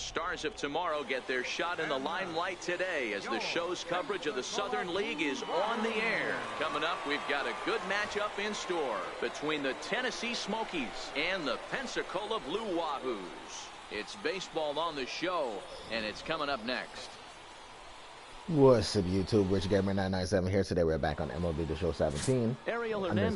stars of tomorrow get their shot in the limelight today as the show's coverage of the Southern League is on the air. Coming up, we've got a good matchup in store between the Tennessee Smokies and the Pensacola Blue Wahoos. It's baseball on the show, and it's coming up next. What's up, YouTube? Rich Gamer 997 here. Today we're back on MLB The Show 17.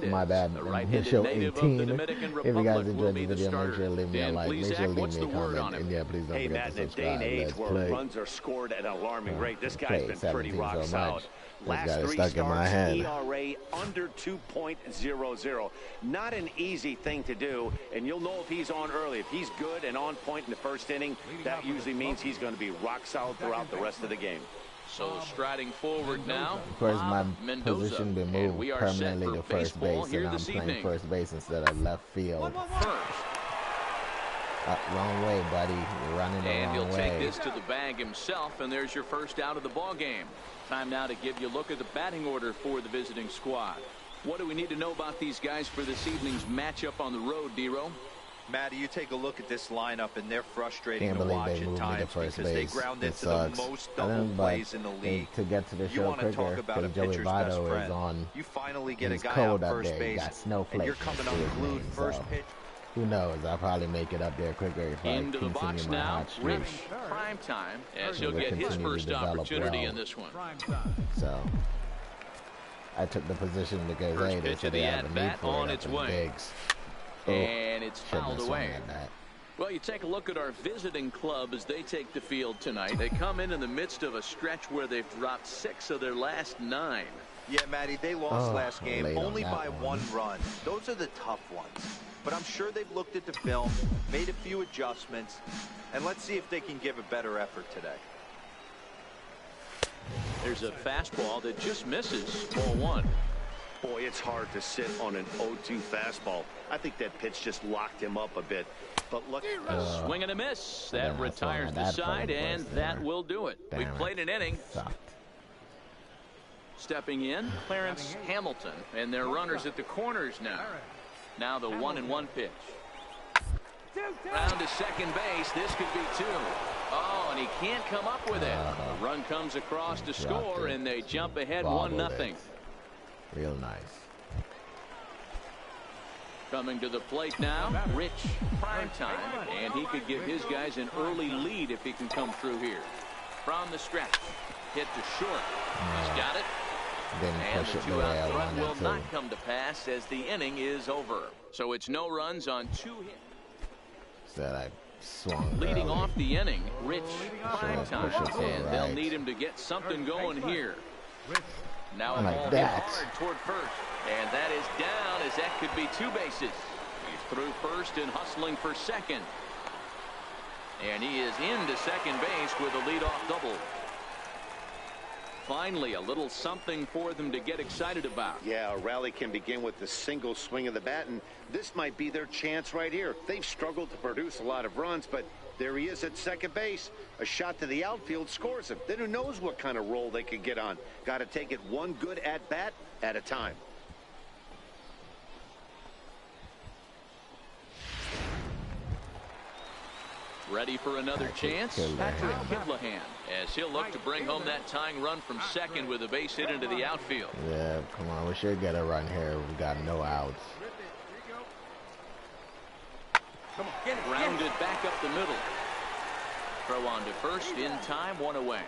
My bad, The Show 18. If you guys enjoyed the video, make sure to leave me a like, make sure to leave me a comment, and yeah, please don't forget to subscribe. Hey, Matt, in a day and age where runs are scored at an alarming rate, this guy's been pretty rock solid. Last three starts, ERA under 2.00. Not an easy thing to do, and you'll know if he's on early. If he's good and on point in the first inning, that usually means he's going to be rock solid throughout the rest of the game. So striding forward now, of course, my position been moved permanently to first base, and I'm playing first base instead of left field. Wrong way, buddy. You're running the wrong way. And he'll take this to the bag himself, and there's your first out of the ball game. Time now to give you a look at the batting order for the visiting squad. What do we need to know about these guys for this evening's matchup on the road, D-Ro? Matty, you take a look at this lineup, and they're frustrating to watch at times because they ground into the most double plays in the league. To get to the show quicker, because Joey Votto is on. You finally get a guy cold on up first there. base, Got snowflakes, and you're coming unglued first pitch. Who knows? I'll probably make it up there quicker if I Into the box continue my now, hot streak. Rich, prime time, as he'll get his first opportunity in this one. So I took the position because hey, they said they have a need for it up in Biggs. And it's fouled away. Well, you take a look at our visiting club as they take the field tonight. They come in the midst of a stretch where they've dropped 6 of their last 9. Yeah, Matty, they lost last game only by one run. Those are the tough ones. But I'm sure they've looked at the film, made a few adjustments, and let's see if they can give a better effort today. There's a fastball that just misses. Ball 1. Boy, it's hard to sit on an 0-2 fastball. I think that pitch just locked him up a bit. But look, swing and a miss. That retires the side, and that will do it. We've played an inning. Stepping in, Clarence Hamilton, and their runners at the corners now. Now the 1-1 pitch. Round to second base. This could be 2. Oh, and he can't come up with it. A run comes across to score, and they jump ahead 1-0. Real nice. Coming to the plate now, Rich, prime time, and he could give his guys an early lead if he can come through here. From the stretch, hit to short. He's got it. And the 2-out run will not come to pass as the inning is over. So it's no runs on 2 hits. Said I swung leading early. off the inning, Rich, prime time, and they'll need him to get something going here. Now a ball hit hard toward first, and that is down as that could be 2 bases. He's through first and hustling for second. And he is into second base with a leadoff double. Finally, a little something for them to get excited about. Yeah, a rally can begin with the single swing of the bat, and this might be their chance right here. They've struggled to produce a lot of runs, but there he is at second base. A shot to the outfield scores him. Then who knows what kind of roll they could get on. Got to take it one good at-bat at a time. Ready for another chance? Patrick Kivlahan, as he'll look to bring home that tying run from second with a base hit into the outfield. Yeah, come on, we should get a run here. We got no outs. Grounded back up the middle. Throw on to first in time, 1 away.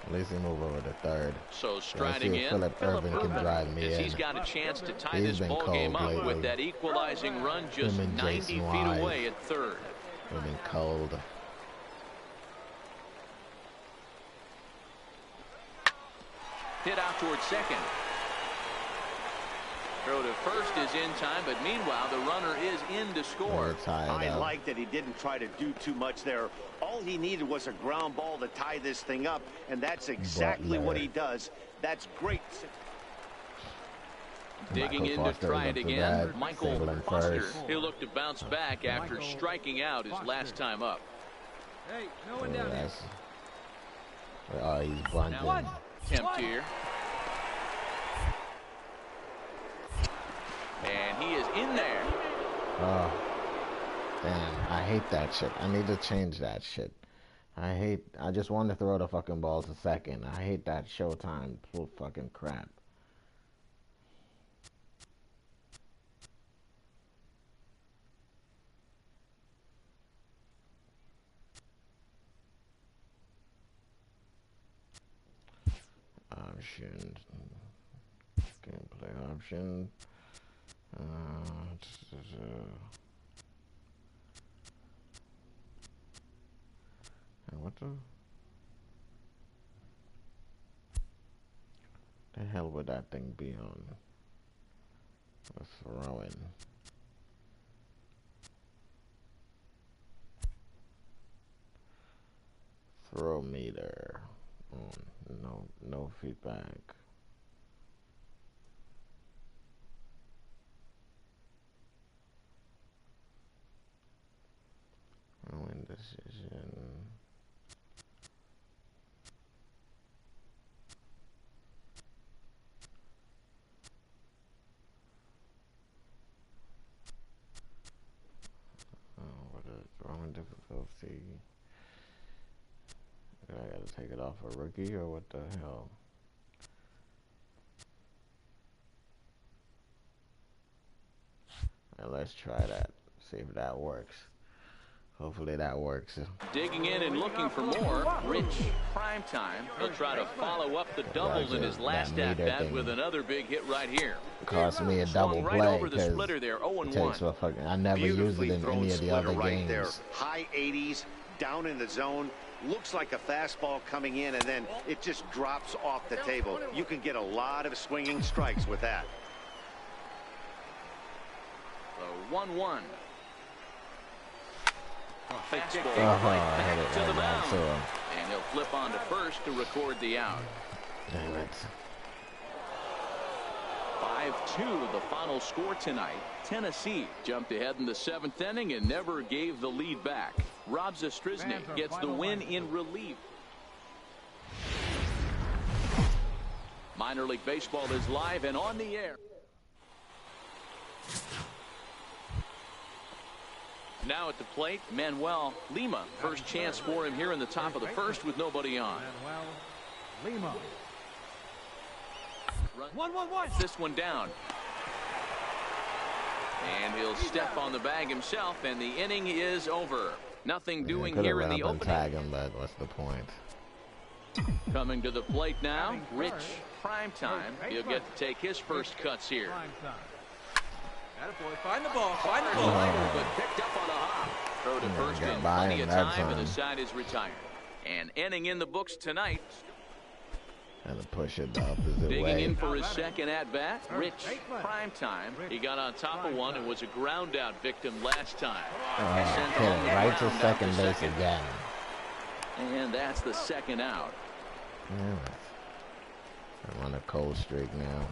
At least he move over to third. So striding in, Philip Irvin can drive me in. He's got a chance to tie this ball game up with that equalizing run just 90 feet away at third. We've been cold. Hit out towards second. Throw to first is in time, but meanwhile the runner is in to score. I like that he didn't try to do too much there. All he needed was a ground ball to tie this thing up, and that's exactly what he does. That's great. Digging in to try it again, Michael Foster. He'll look to bounce back after striking out his last time up. Hey, no one down there. Oh, he's bunting. Attempt here. And he is in there. Damn, I hate that shit. I need to change that shit. I just want to throw the fucking ball to second. I hate that Showtime full fucking crap. Options. Gameplay options. What the hell would that thing be on? Throwing. Throw meter. No feedback. Indecision. What is throwing difficulty? I gotta take it off a rookie or what the hell? Now let's try that. See if that works. Hopefully that works. Digging in and looking for more. Rich, prime time. He'll try to follow up the doubles in his last at-bat with another big hit right here. Cost me a double play because it takes a fucking. I never used it in any of the other games. There. High 80s, down in the zone. Looks like a fastball coming in, and then it just drops off the table. You can get a lot of swinging strikes with that. The 1-1. Fastball I hit it to the right mound. back to him. And he'll flip on to first to record the out. Damn it. 5-2 the final score tonight. Tennessee jumped ahead in the 7th inning and never gave the lead back. Rob Zastryzny gets the win in relief. Minor League Baseball is live and on the air. Now at the plate, Manuel Lima. First chance for him here in the top of the first with nobody on. Manuel Lima. 1-1-1. This one down. And he'll step on the bag himself, and the inning is over. Nothing doing here in the opening. Tag him, but what's the point? Coming to the plate now, Rich Primetime. He'll get to take his first cuts here. Attaboy, find the ball, find the ball. But picked up on a hop. Throw to first in plenty of time, and the side is retired. And inning in the books tonight. And to push it the opposite way. Digging in for his second at-bat, Rich Primetime. He got on top of one and was a ground-out victim last time. Hit it right to second base again. And that's the second out. I'm on a cold streak now.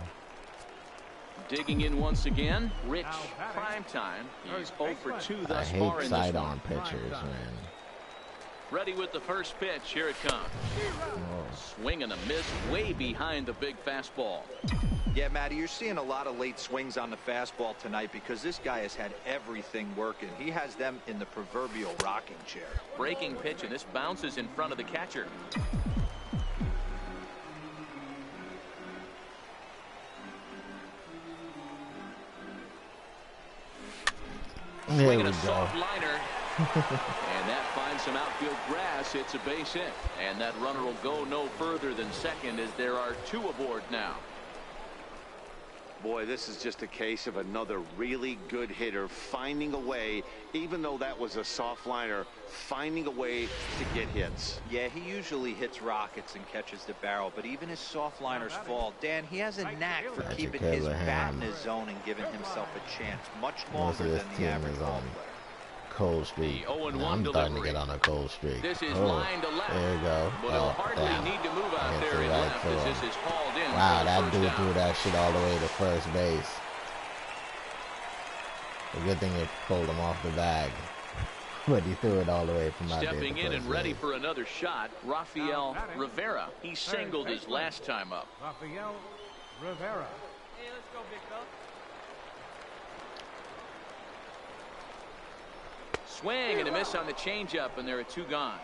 Digging in once again, Rich Primetime. He's 0 for 2 thus far in this one. I hate sidearm pitchers, man. Ready with the first pitch. Here it comes. Swing and a miss way behind the big fastball. Yeah, Matty, you're seeing a lot of late swings on the fastball tonight because this guy has had everything working. He has them in the proverbial rocking chair. Breaking pitch, and this bounces in front of the catcher. There we go. Soft liner. And that finds some outfield grass. It's a base hit. And that runner will go no further than second as there are 2 aboard now. Boy, this is just a case of another really good hitter finding a way, even though that was a soft liner, finding a way to get hits. Yeah, he usually hits rockets and catches the barrel, but even his soft liners fall. Dan, he has a knack for keeping his bat in his zone and giving himself a chance much longer than the average ball player. Cold streak. I'm starting to get on a cold streak. This is line to left. There you go. But he'll hardly need to move out there in left as this is hauled in. Wow, that dude threw that shit all the way to first base. A good thing it pulled him off the bag. But he threw it all the way from out there. Stepping in and ready for another shot, Rafael Rivera. He singled his last time up. Rafael Rivera. Hey, let's go, big fella. Swing and a miss on the changeup, and there are 2 gone.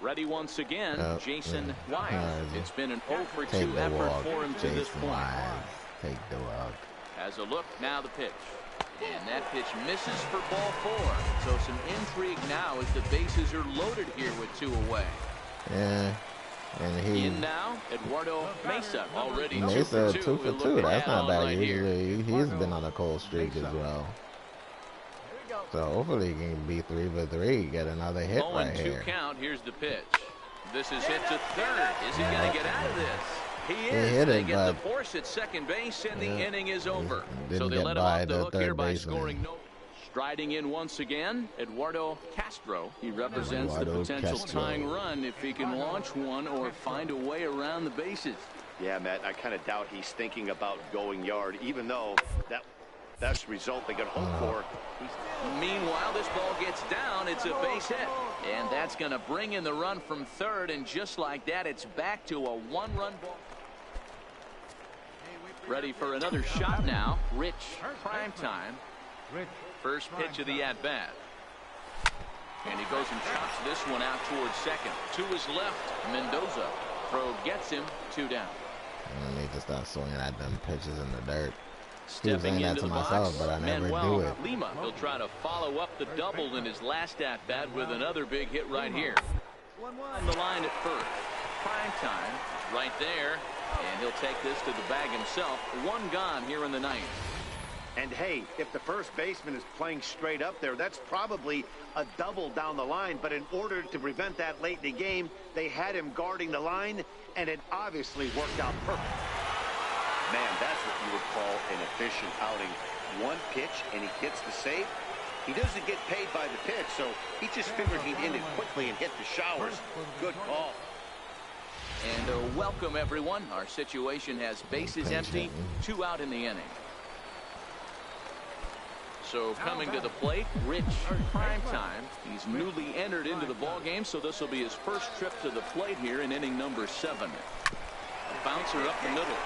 Ready once again, Jason Wise. It's been an 0 for 2 effort for him to this point. Take the walk. Has a look, now the pitch. And that pitch misses for ball 4. So some intrigue now as the bases are loaded here with 2 away. Yeah. And he in now, Eduardo Mesa already Mesa 2 for 2. That's not bad. Right, usually he's been on a cold streak as well. So hopefully he can be 3 for 3. Get another hit right here. 2 count. Here's the pitch. This is hit to third. Is he going to get out of this? He is. Hit they it, get the force at second base, and the inning is over. So they let him by off the hook here by scoring no. Striding in once again, Eduardo Castro. He represents the potential tying run if he can launch one or find a way around the bases. Yeah, Matt, I kind of doubt he's thinking about going yard, even though that's the result they could hope for. Meanwhile, this ball gets down. It's a base hit. And that's going to bring in the run from third. And just like that, it's back to a 1-run ball. Ready for another shot now. Rich, prime time. First pitch of the at-bat. And he goes and chops this one out towards second. To his left, Mendoza. Throw gets him, 2 down. I need to start swinging at them pitches in the dirt. Stepping into the myself, box, but I never do it. Lima will try to follow up the double in his last at-bat with another big hit right here. On the line at first. Prime time, right there. And he'll take this to the bag himself. 1 gone here in the 9th. And hey, if the first baseman is playing straight up there, that's probably a double down the line. But in order to prevent that late in the game, they had him guarding the line, and it obviously worked out perfect. Man, that's what you would call an efficient outing. 1 pitch, and he gets the save. He doesn't get paid by the pitch, so he just figured he'd end it quickly and hit the showers. Good call. And welcome, everyone. Our situation has bases empty, 2 out in the inning. So coming to the plate, Rich, prime time. He's newly entered into the ball game, so this will be his first trip to the plate here in inning number 7. A bouncer up the middle,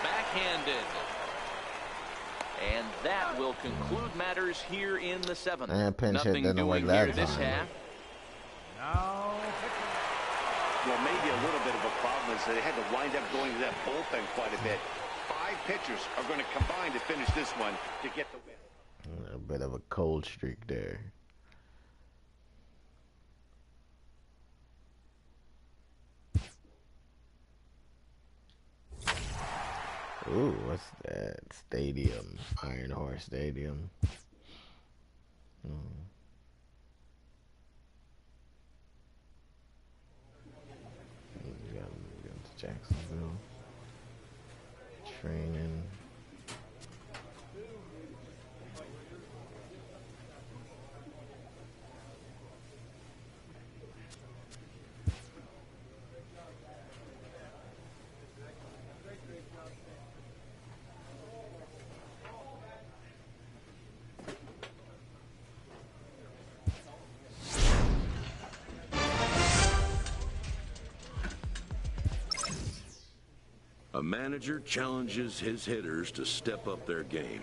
backhanded. And that will conclude matters here in the 7th. And pinch hit didn't work that time. Well, maybe a little bit of a problem is that they had to wind up going to that bullpen quite a bit. 5 pitchers are going to combine to finish this one to get the win. A bit of a cold streak there. Ooh, what's that? Stadium. Iron Horse Stadium. We got to Jacksonville. Training. A manager challenges his hitters to step up their game.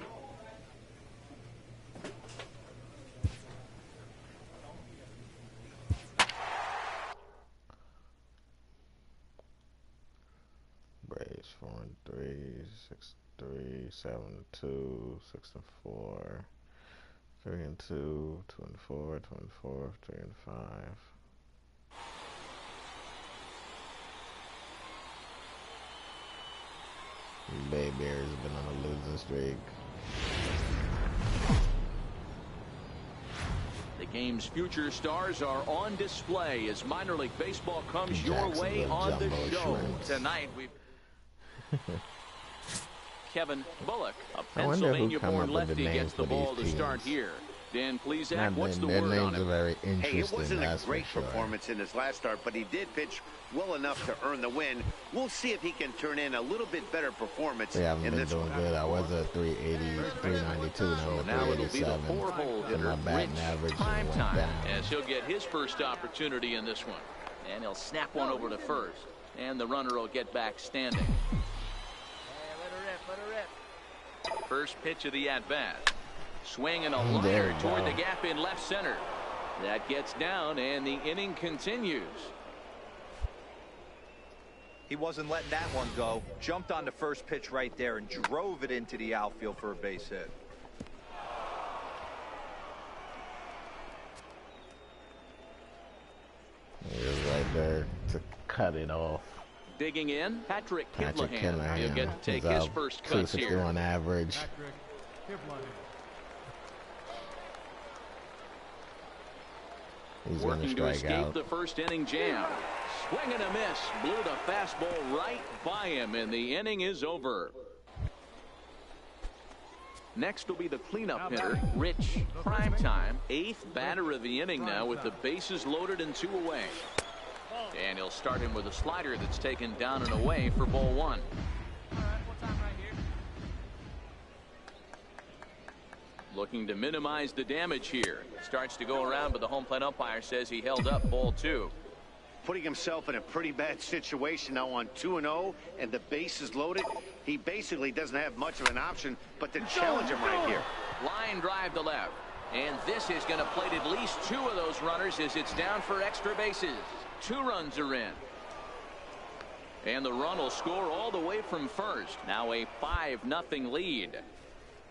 Braves 4-3, 6-3, 7-2, 6-4, 3-2, 2-4, 24, 3-5. Bay Bears have been on a losing streak. The game's future stars are on display as minor league baseball comes your way on the show. Tonight we've Kevin Bullock, a Pennsylvania-born lefty, gets the ball to start here. Dan Plesac, what's the word on it? Hey, it wasn't a great performance in his last start, but he did pitch well enough to earn the win. We'll see if he can turn in a little bit better performance in this one. They haven't been doing good. I was at 380, 392, now 387. And my batting average went down. As he'll get his first opportunity in this one. And he'll snap one over to first. And the runner will get back standing. First pitch of the at-bat. Swinging a liner toward the gap in left center. That gets down, and the inning continues. He wasn't letting that one go. Jumped on the first pitch right there and drove it into the outfield for a base hit. He was right there to cut it off. Digging in, Patrick Kidlahan. He'll get to take his first cuts here. 261 average. He's working to escape the first inning jam. Swing and a miss. Blew the fastball right by him, and the inning is over. Next will be the cleanup hitter, Rich Primetime. 8th batter of the inning now with the bases loaded and 2 away. And he'll start him with a slider that's taken down and away for ball 1. Looking to minimize the damage here. Starts to go around, but the home plate umpire says he held up ball 2. Putting himself in a pretty bad situation now on 2-0 and the bases loaded. He basically doesn't have much of an option but to challenge him right here. Line drive to left. And this is going to plate at least 2 of those runners as it's down for extra bases. 2 runs are in. And the run will score all the way from first. Now a 5-0 lead.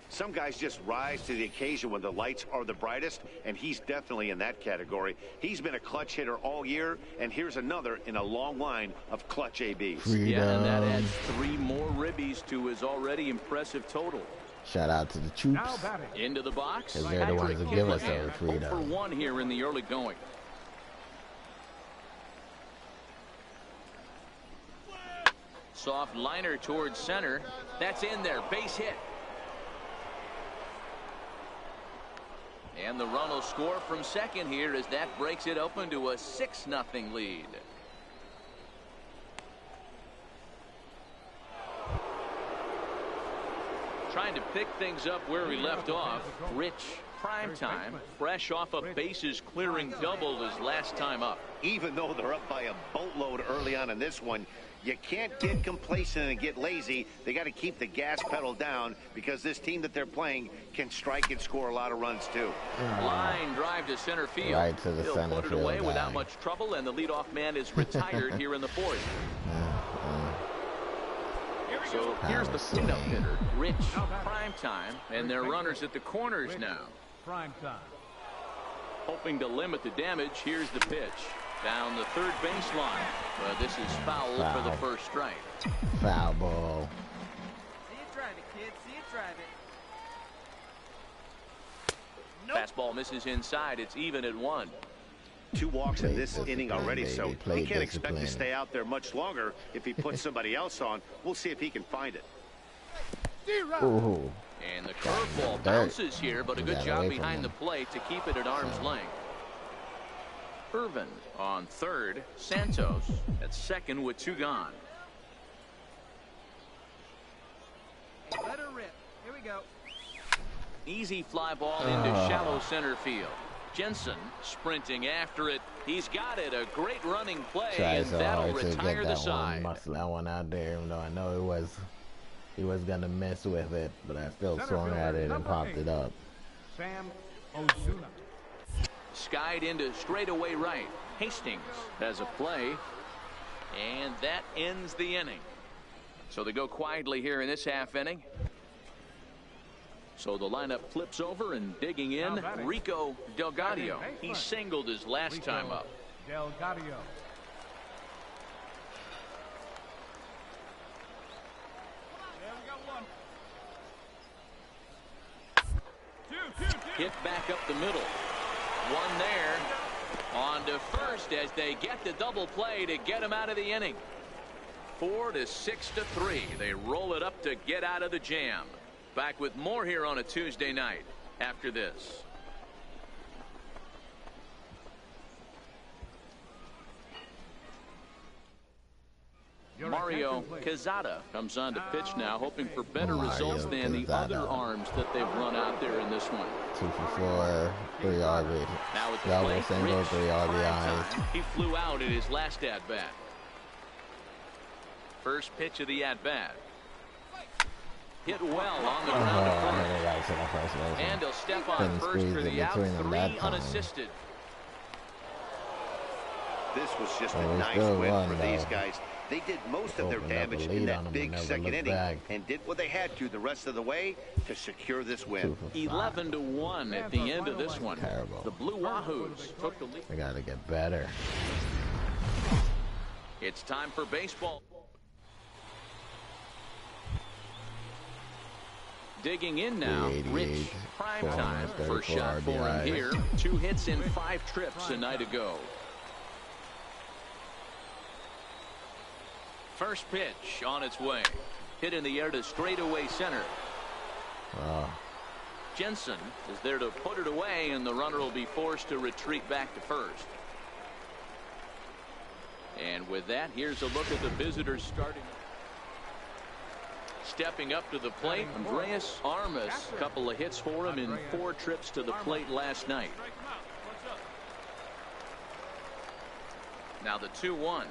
Some guys just rise to the occasion when the lights are the brightest, and he's definitely in that category. He's been a clutch hitter all year, and here's another in a long line of clutch ABs. Freedom. Yeah, and that adds 3 more ribbies to his already impressive total. Shout out to the troops. Into the box. Because they're the ones that give us our freedom. 0 for 1 here in the early going. Soft liner towards center. That's in there. Base hit. And the run will score from second here as that breaks it open to a 6-0 lead. Trying to pick things up where we left off. Rich Primetime, fresh off a bases clearing double his last time up. Even though they're up by a boatload early on in this one, you can't get complacent and get lazy. They got to keep the gas pedal down because this team that they're playing can strike and score a lot of runs too. Line drive to center field. Right to the He'll center put it field away guy. without much trouble, and the leadoff man is retired here in the 4th. So here's the cleanup hitter, Rich Primetime, and their runners at the corners now. Hoping to limit the damage. Here's the pitch. Down the third baseline. But this is foul for the first strike. Foul ball. See it drive it, kid. See it drive it. Nope. Fastball misses inside. It's even at 1. 2 walks in this inning already, baby. so Play he can't expect to discipline. stay out there much longer if he puts somebody else on. We'll see if he can find it. Ooh. And the curveball bounces here, but a good job behind the plate to keep it at arm's length. Irvin on third. Santos at second with 2 gone. Let her rip. Here we go. Easy fly ball into shallow center field. Jensen sprinting after it. He's got it. A great running play, and so that'll hard to retire get the that side. one, muscle that one out there, even though I know he was gonna mess with it, but I still swung at it and popped it up. Sam Ozuna. Skied into straightaway right. Hastings has a play, and that ends the inning. So they go quietly here in this half inning. So the lineup flips over, and digging in, Rico Delgado. He singled his last time up. Delgado. Hit back up the middle. One there. On to first as they get the double play to get him out of the inning. 4 to 6 to 3. They roll it up to get out of the jam. Back with more here on a Tuesday night after this. Mario Quezada comes on to pitch now, hoping for better results than the other arms that they've run out there in this one. 2 for 4, 3 RBIs. Now with the Double, plate, single, Rich 3 RBIs. He flew out at his last at-bat. First pitch of the at-bat. Hit well on the ground to first. to the first base. And he'll step on first for the out, 3 unassisted. This was just a nice win for these guys. They did most of their damage in that big second inning and did what they had to the rest of the way to secure this win. 11-1 at the end of this one. Terrible. The Blue Wahoos took the lead. They got to get better. It's time for baseball. Digging in now, Rich. Prime time. First shot for him here. 2 hits in 5 trips a night ago. First pitch on its way. Hit in the air to straightaway center. Jensen is there to put it away, and the runner will be forced to retreat back to first. And with that, here's a look at the visitors starting. Stepping up to the plate, Andreas Armas. A couple of hits for him in 4 trips to the plate last night. Now the 2-1.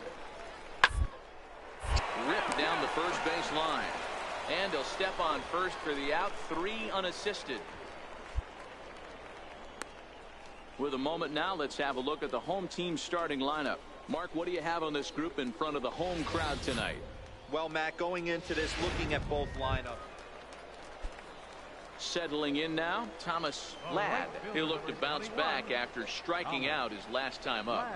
Ripped down the first base line. And he'll step on first for the out, 3 unassisted. With a moment now, let's have a look at the home team starting lineup. Mark, what do you have on this group in front of the home crowd tonight? Well, Matt, going into this, looking at both lineups. Settling in now, Thomas Ladd. He'll look to bounce back after striking out his last time up.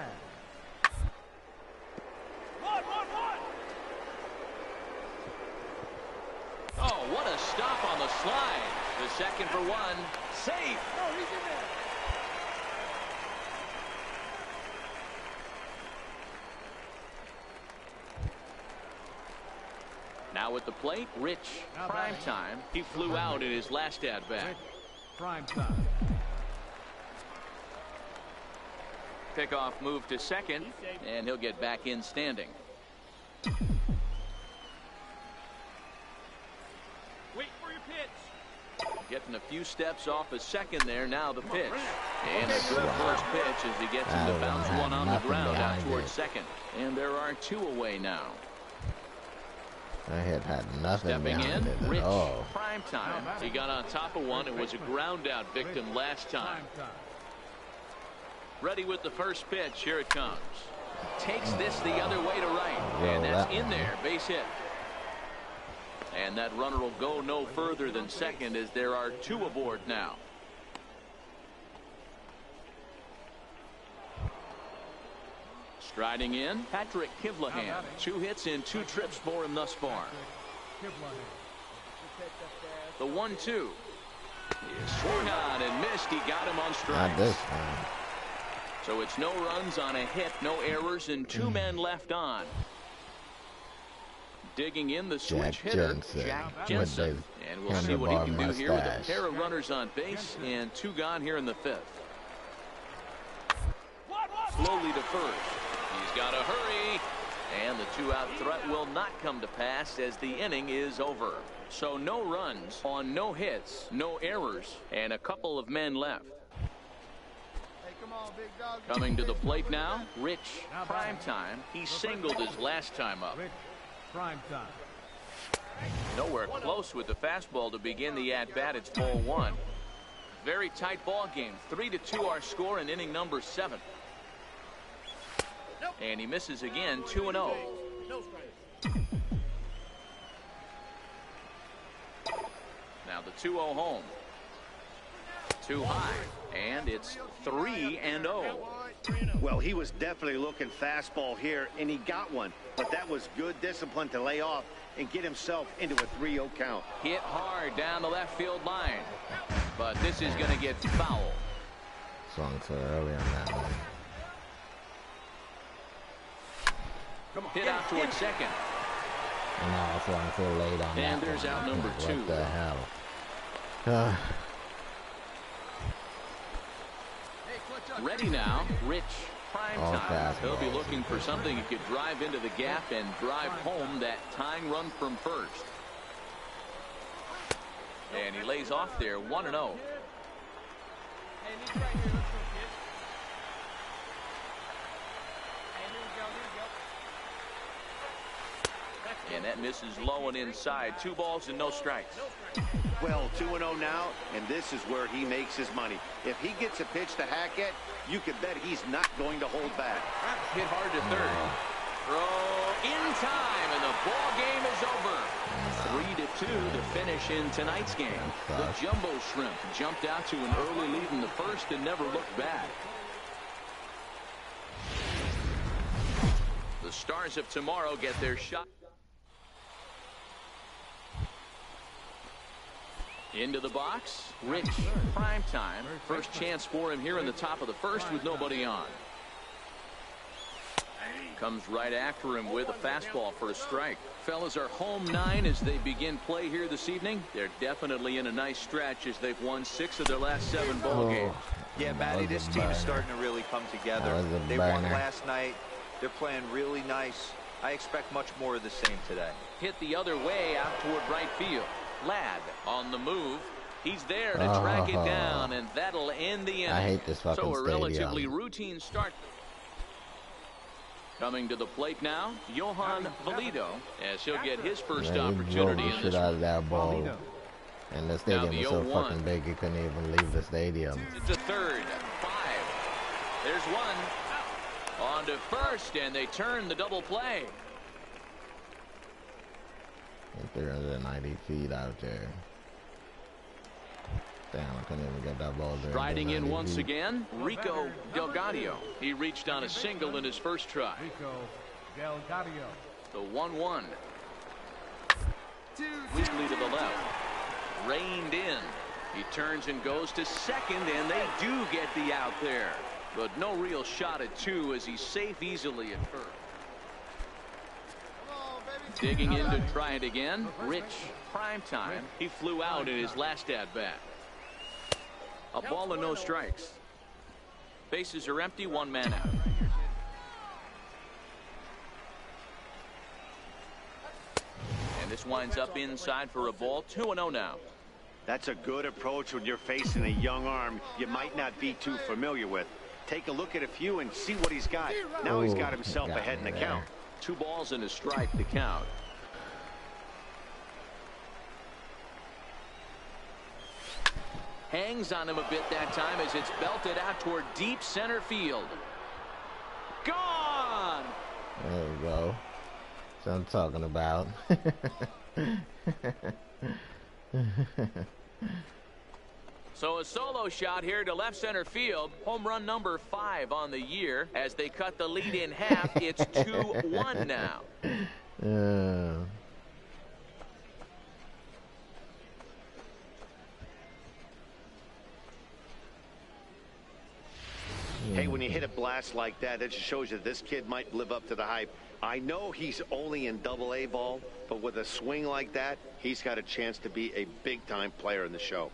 Oh, what a stop on the slide. The second for 1. Safe. Oh, he's in there. Now at the plate, Rich. Prime time. He flew out in his last at-bat. Prime time. Pickoff move to second, and he'll get back in standing. Wait for your pitch. Getting a few steps off a second there. Now the pitch. And a good first pitch as he gets him to bounce one on the ground out towards second. And there are 2 away now. That hit had nothing Stepping behind in, it at Rich. all. Prime time. He got on top of one. It was a ground out victim last time. Ready with the first pitch. Here it comes. Takes this the other way to right. And that's in there. Base hit. And that runner will go no further than second as there are 2 aboard now. Striding in, Patrick Kivlahan. 2 hits in 2 trips for him thus far. The 1-2. He swung on and missed. He got him on strikes. Not this time. So it's no runs on a hit, no errors, and 2 men left on. Digging in the switch hitter, Jack Jensen. And we'll see what he can do here with a pair of runners on base and 2 gone here in the 5th. Slowly to first. He's got to hurry. And the 2-out threat will not come to pass as the inning is over. So no runs on no hits, no errors, and a couple of men left. Coming to the plate now, Rich. Prime time. He singled his last time up. Prime time. Nowhere close with the fastball to begin the at-bat. It's ball 1. Very tight ball game. 3-2 our score in inning number 7. And he misses again. 2-0. Now the 2-0 home. Too high. And it's 3-0. Well, he was definitely looking fastball here, and he got one. But that was good discipline to lay off and get himself into a 3-0 count. Hit hard down the left field line. But this is going to get foul. Swung too early on that one. Hit out towards second. No, I swung too late on that one. And there's out number 2. What the hell? Ready now, Rich. Prime time. He'll be looking for something he could drive into the gap and drive home that tying run from first. And he lays off there, 1-0. And that misses low and inside. 2 balls and no strikes. Well, 2-0 now, and this is where he makes his money. If he gets a pitch to hack at, you can bet he's not going to hold back. Hit hard to third. Throw in time, and the ball game is over. 3-2 to finish in tonight's game. The Jumbo Shrimp jumped out to an early lead in the first and never looked back. The Stars of tomorrow get their shot. Into the box, Rich, prime time. First chance for him here in the top of the first with nobody on. Comes right after him with a fastball for a strike. Fellas are home 9 as they begin play here this evening. They're definitely in a nice stretch as they've won 6 of their last 7 ball games. Yeah, Matty, this team is starting to really come together. They won last night. They're playing really nice. I expect much more of the same today. Hit the other way out toward right field. Ladd on the move. He's there to track it down, and that'll end the inning. I hate this fucking So a relatively stadium. routine start. Coming to the plate now, Johan Valido, as he'll get his first opportunity in this out of that ball. And the stadium is so fucking big, he couldn't even leave the stadium. To third, 5. There's 1. On to first, and they turn the double play. 390 feet out there. Damn, I couldn't even get that ball there. Striding in once again, Rico Delgado. He reached on a single in his first try. Rico Delgado. The 1-1. Weakly to the left. Reined in. He turns and goes to second, and they do get the out there. But no real shot at 2 as he's safe easily at first. Digging in to try it again. Rich, prime time. He flew out in his last at-bat. A ball and no strikes. Bases are empty, 1 man out. And this winds up inside for a ball. 2-0 now. That's a good approach when you're facing a young arm you might not be too familiar with. Take a look at a few and see what he's got. Now he's got himself ahead in the count. 2 balls and a strike to count. Hangs on him a bit that time as it's belted out toward deep center field. Gone! There we go. That's what I'm talking about. So a solo shot here to left center field. Home run number 5 on the year. As they cut the lead in half, it's 2-1 now. Hey, when you hit a blast like that, that just shows you this kid might live up to the hype. I know he's only in Double-A ball, but with a swing like that, he's got a chance to be a big-time player in the show.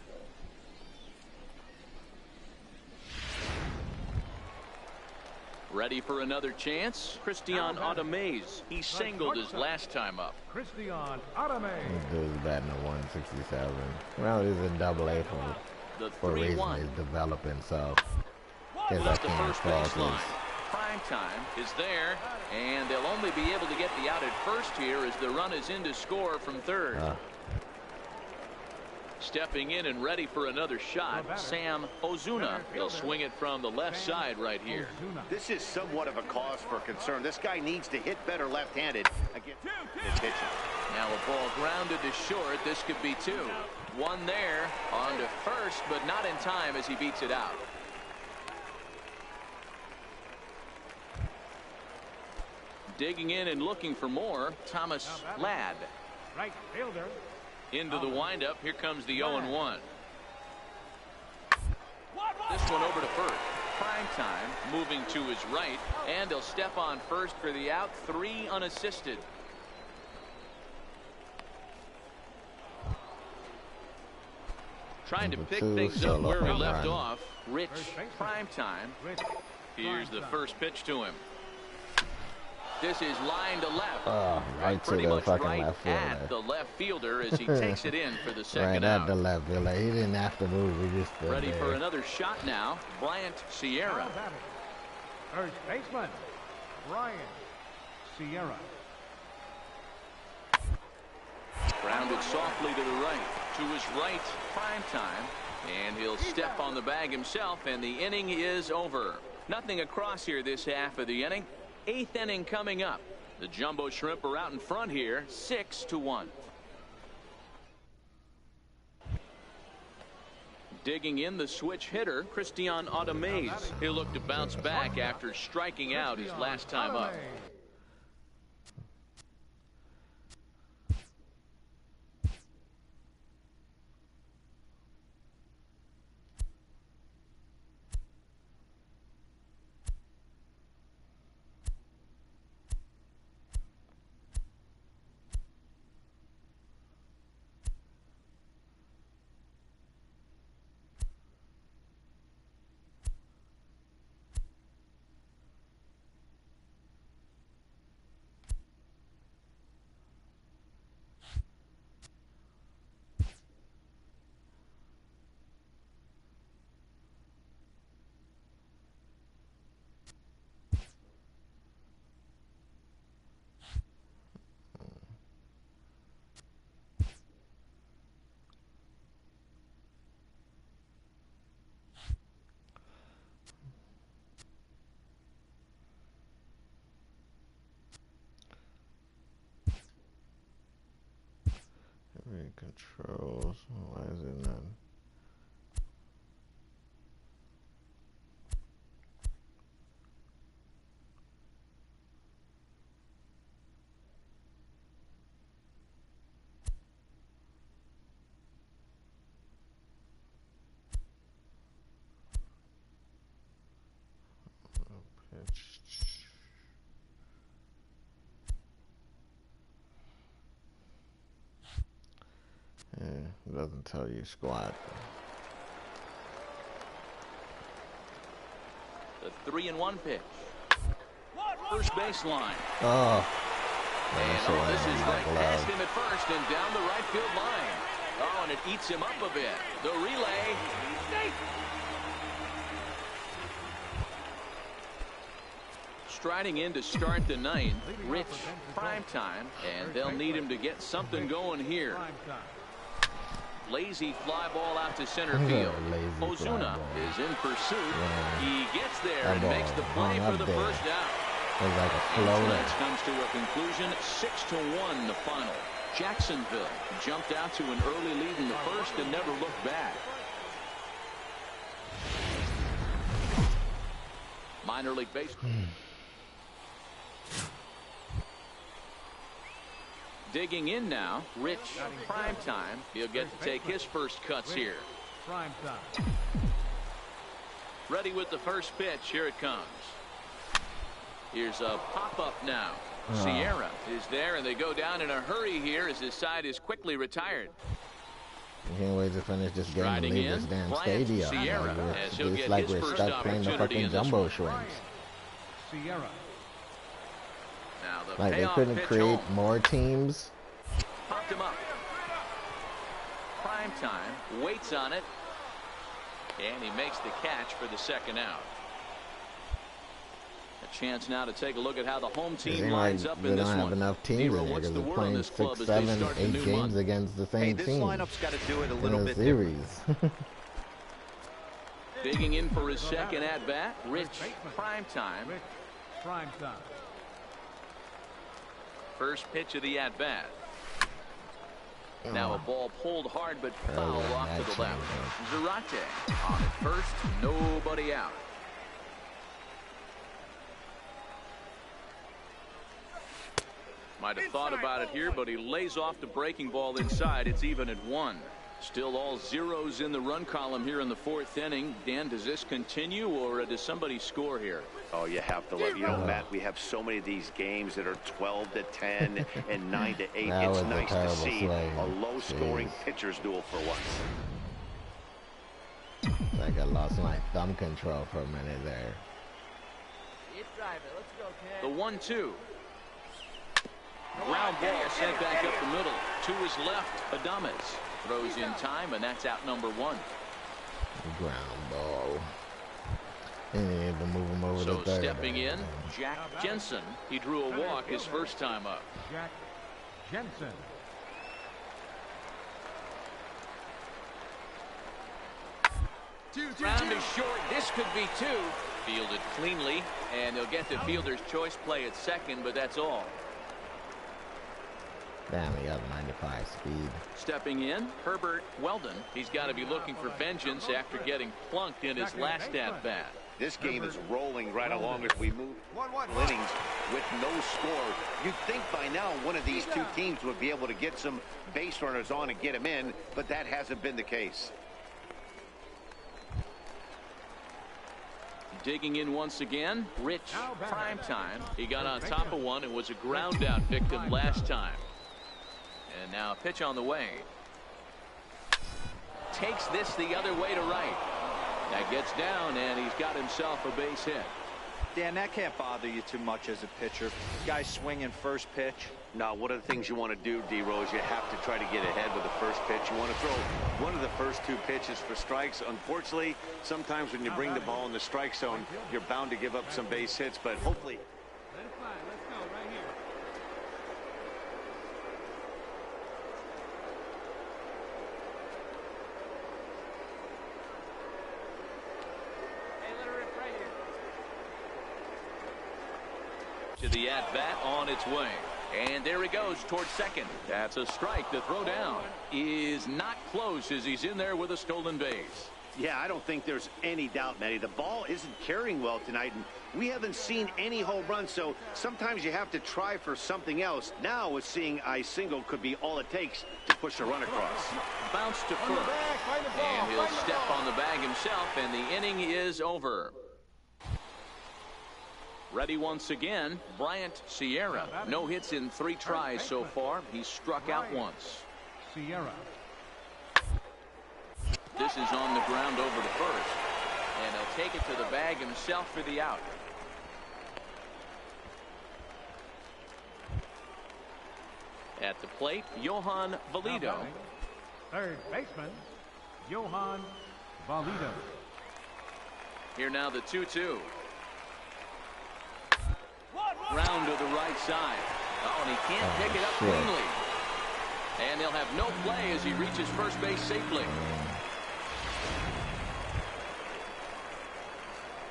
Ready for another chance? Christian Ademaze. He singled his last time up. Christian Ademaze. This dude's batting at 167. Well, he's in Double-A for a reason. He's developing, so guess I can't fault this. Prime time is there, and they'll only be able to get the out at first here as the run is in to score from third. Stepping in and ready for another shot, Sam Ozuna. He'll swing it from the left side right here. This is somewhat of a cause for concern. This guy needs to hit better left-handed against the pitching. Now a ball grounded to short. This could be 2. 1 there on to first, but not in time as he beats it out. Digging in and looking for more, Thomas Ladd. Right fielder. Into the windup. Here comes the 0-1. This one over to first. Prime time moving to his right, and he'll step on first for the out. 3 unassisted. Trying to pick things up where we left off. Rich, prime time. Here's the first pitch to him. This is line to left. Right to pretty the much fucking right left fielder. at the left fielder as he takes it in for the second Right out. at the left fielder. He didn't have to move. He just stood Ready there. for another shot now. Bryant Sierra. First baseman Brian Sierra. Grounded softly to the right. To his right, prime time. And he'll step on the bag himself, and the inning is over. Nothing across here this half of the inning. 8th inning coming up. The Jumbo Shrimp are out in front here, 6-1. Digging in the switch hitter, Christian Audemez. He'll look to bounce back after striking out his last time up. Controls. Why is it not? It doesn't tell you squat. The 3-1 pitch. First baseline. Oh. And this is right past him at first and down the right field line. Oh, and it eats him up a bit. The relay. Striding in to start the 9th, Rich Primetime, and they'll need him to get something going here. Lazy fly ball out to center field. Ozuna is in pursuit. Yeah. He gets there and makes the play for the first out. Like a floater. Comes to a conclusion, 6-1 the final. Jacksonville jumped out to an early lead in the first and never looked back. Minor league baseball. Digging in now, Rich Primetime. He'll get to take his first cuts here. Ready with the first pitch. Here it comes. Here's a pop-up now. Sierra is there, and they go down in a hurry here as his side is quickly retired. I can't wait to finish this game and leave this damn stadium. Sierra, as he'll get like his we're first stuck playing the fucking Jumbo Shrimps. Now the like they couldn't create more teams. Popped him up. Primetime waits on it, and he makes the catch for the second out. A chance now to take a look at how the home team lines up in this one. They don't have enough teams in there because they're playing 6, 7, 8 games against the same team. This lineup's got to do it a little bit series. Digging in for his second at bat, Rich Primetime. First pitch of the at bat. Now a ball pulled hard but foul off to the left. Zarate on at first, nobody out. Might have thought about it here, but he lays off the breaking ball inside. It's even at 1. Still all zeros in the run column here in the 4th inning. Dan, does this continue, or does somebody score here? Oh, you have to look. You know, Matt, we have so many of these games that are 12-10 and 9-8. It's nice to see a low-scoring pitcher's duel for once. Like I lost my thumb control for a minute there. The 1-2. Ground ball sent back up the middle. To his left, Adames throws in time, and that's out number 1. Ground ball. And he had to move him over so the third. Stepping in, Jack Jensen. He drew a walk his first time up. Jack Jensen. Round is short. This could be two. Fielded cleanly, and they'll get the fielder's choice play at second, but that's all. Damn, he got 95 speed. Stepping in, Herbert Weldon. He's got to be looking for vengeance after getting plunked in his last at-bat. This game is rolling right along as we move innings with no score. You'd think by now one of these two teams would be able to get some base runners on and get them in, but that hasn't been the case. Digging in once again, Rich Primetime. He got on top of one and was a ground out victim last time. And now a pitch on the way. Takes this the other way to right. That gets down, and he's got himself a base hit. Dan, that can't bother you too much as a pitcher. Guy swinging first pitch. Now, one of the things you want to do, D-Rose, you have to try to get ahead with the first pitch. You want to throw one of the first two pitches for strikes. Unfortunately, sometimes when you bring the ball in the strike zone, you're bound to give up some base hits, but hopefully. Let it fly. Let's go right here. Hey, let her rip right here. To the at-bat on its way. And there he goes towards second. That's a strike. The throw down is not close as he's in there with a stolen base. Yeah, I don't think there's any doubt, Matty. The ball isn't carrying well tonight, and we haven't seen any home runs, so sometimes you have to try for something else. Now, with seeing I single could be all it takes to push a run across. Bounce to first. And he'll step on the bag himself, and the inning is over. Ready once again, Bryant Sierra. No hits in 3 tries so far. He's struck out once. Sierra. This is on the ground over to first. And he'll take it to the bag himself for the out. At the plate, Johan Valido. Third baseman, Johan Valido. Here now the 2-2. Round to the right side. Oh, and he can't pick it up cleanly. And they'll have no play as he reaches first base safely.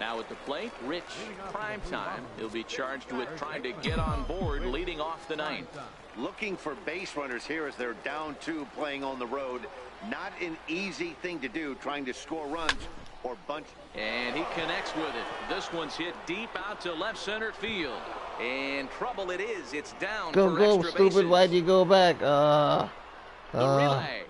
Now at the plate, Rich Primetime. He'll be charged with trying to get on board leading off the ninth. Looking for base runners here as they're down 2 playing on the road. Not an easy thing to do, trying to score runs or bunch. And he connects with it. This one's hit deep out to left center field. And trouble it is. It's down for extra stupid bases. Why'd you go back? The relay.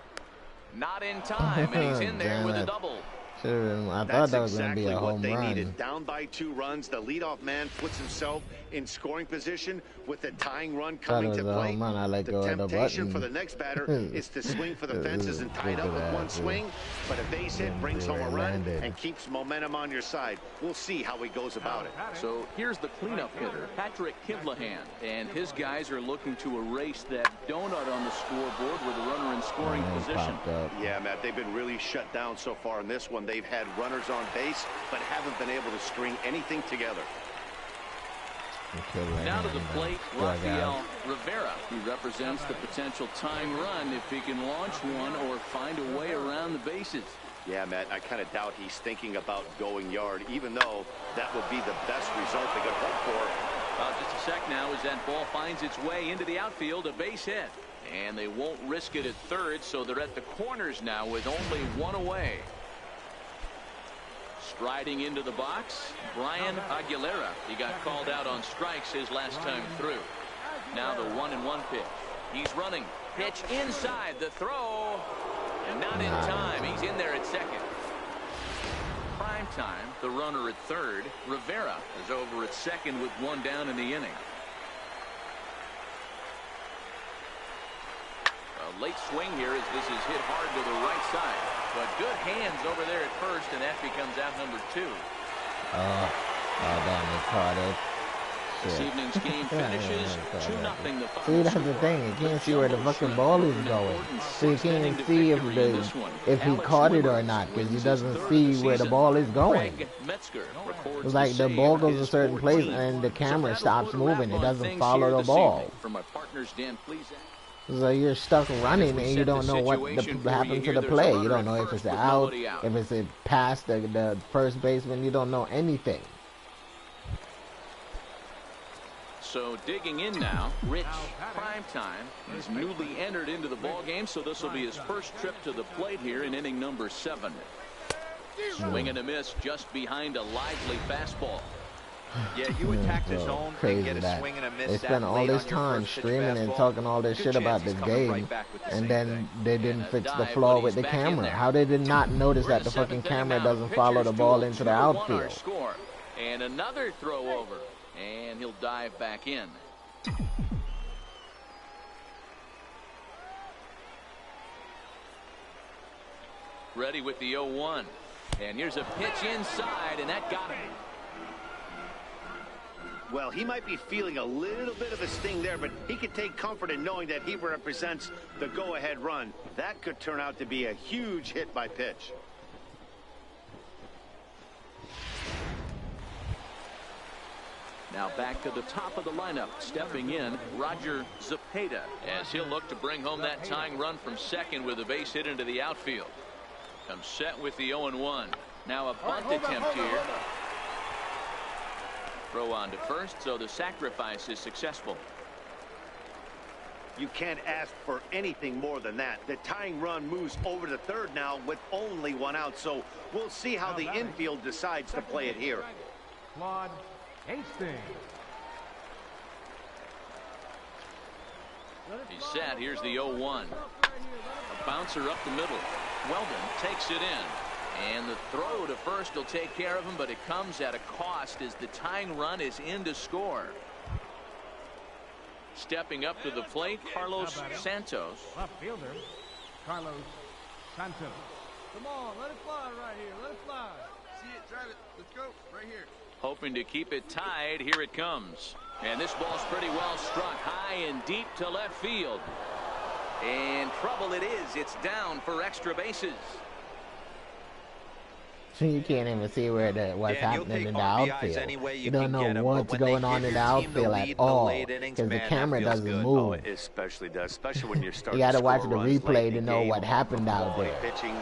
Not in time, and he's in there with a double. I thought that was going to be a home they run. Needed. Down by 2 runs, the leadoff man puts himself in scoring position with the tying run coming to play. The temptation for the next batter is to swing for the fences and tie it up with one swing, but a base hit brings home a run and keeps momentum on your side. We'll see how he goes about it. So here's the cleanup hitter, Patrick Kivlahan, and his guys are looking to erase that donut on the scoreboard with a runner in scoring position. Yeah, Matt, they've been really shut down so far in this one. They've had runners on base, but haven't been able to string anything together. Now to the plate, Rafael Rivera. He represents the potential tying run if he can launch one or find a way around the bases. Yeah, Matt, I kind of doubt he's thinking about going yard, even though that would be the best result they could hope for. Just a sec now as that ball finds its way into the outfield, a base hit. And they won't risk it at third, so they're at the corners now with only 1 away. Striding into the box, Brian Aguilera. He got called out on strikes his last time through. Now the 1-1 pitch. He's running. Pitch inside. The throw. Not in time. He's in there at second. Prime time. The runner at third. Rivera is over at second with 1 down in the inning. A late swing here as this is hit hard to the right side. But good hands over there at first, and that becomes out number 2. Damn, they caught it. This evening's game finishes 2-0 the final. See, that's the thing. You can't see where the fucking ball is going. So you can't even see if he caught it or not, because he doesn't see where the ball is going. It's like the ball goes a certain place, and the camera stops moving. It doesn't follow the ball. From our partners, Dan, please. So you're stuck running and you don't know what happened to the play. You don't know if it's out, if it's past the first baseman. You don't know anything. So digging in now, Rich Primetime is newly entered into the ball game, so this will be his first trip to the plate here in inning number 7. Swing and a miss just behind a lively fastball. Yeah, you attack the zone and get a swing and a miss. They spent all this time streaming and talking all this shit about this game, and then they didn't fix the flaw with the camera. How they did not notice that the fucking camera doesn't follow the ball into the outfield? And another throw over, and he'll dive back in. Ready with the 0-1, and here's a pitch inside, and that got him. Well, he might be feeling a little bit of a sting there, but he can take comfort in knowing that he represents the go-ahead run. That could turn out to be a huge hit by pitch. Now back to the top of the lineup, stepping in, Roger Zepeda, as he'll look to bring home that tying run from second with a base hit into the outfield. Comes set with the 0-1. Now a bunt attempt here. Throw on to first, so the sacrifice is successful. You can't ask for anything more than that. The tying run moves over to third now with only one out, so we'll see how the infield decides to play it here. Claude Hastings. He's set. Here's the 0-1. A bouncer up the middle. Weldon takes it in. And the throw to first will take care of him, but it comes at a cost as the tying run is in to score. Stepping up to the plate, Carlos Santos. Left fielder, Carlos Santos. Come on, let it fly right here. Let it fly. See it, drive it. Let's go. Right here. Hoping to keep it tied. Here it comes. And this ball's pretty well struck high and deep to left field. And trouble it is. It's down for extra bases. You can't even see what's happening in the outfield. You don't know what's going on in the outfield at all because the camera doesn't move. Oh, it especially does, especially when you're starting. You got to watch the replay to know what happened out there. Pitching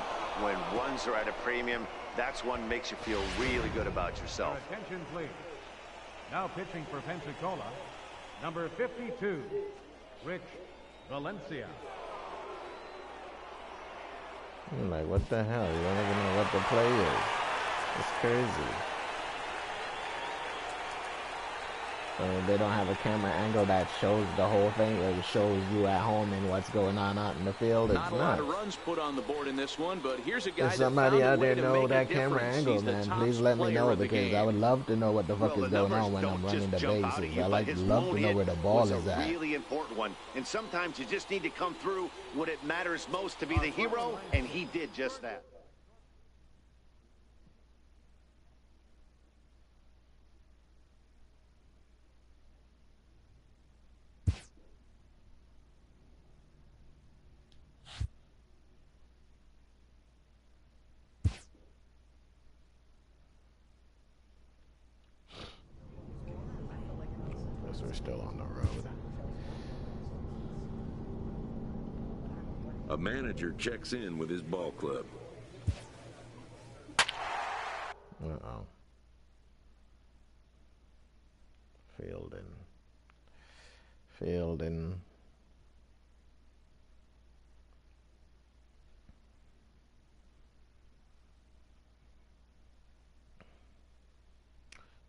when runs are at a premium, that's one makes you feel really good about yourself. Attention, please. Now pitching for Pensacola, number 52, Rich Valencia. I'm like, what the hell? You don't even know what the play is. It's crazy. So they don't have a camera angle that shows the whole thing, or it shows you at home and what's going on out in the field. It's not a lot of runs put on the board in this one, but here's a guy. If somebody out there know that camera angle, man, please let me know, because I would love to know what the fuck is going on when I'm running the bases. I love to know where the ball is at. Really important one, and sometimes you just need to come through when it matters most to be the hero, and he did just that. We're still on the road. A manager checks in with his ball club. Uh-oh. Fielding.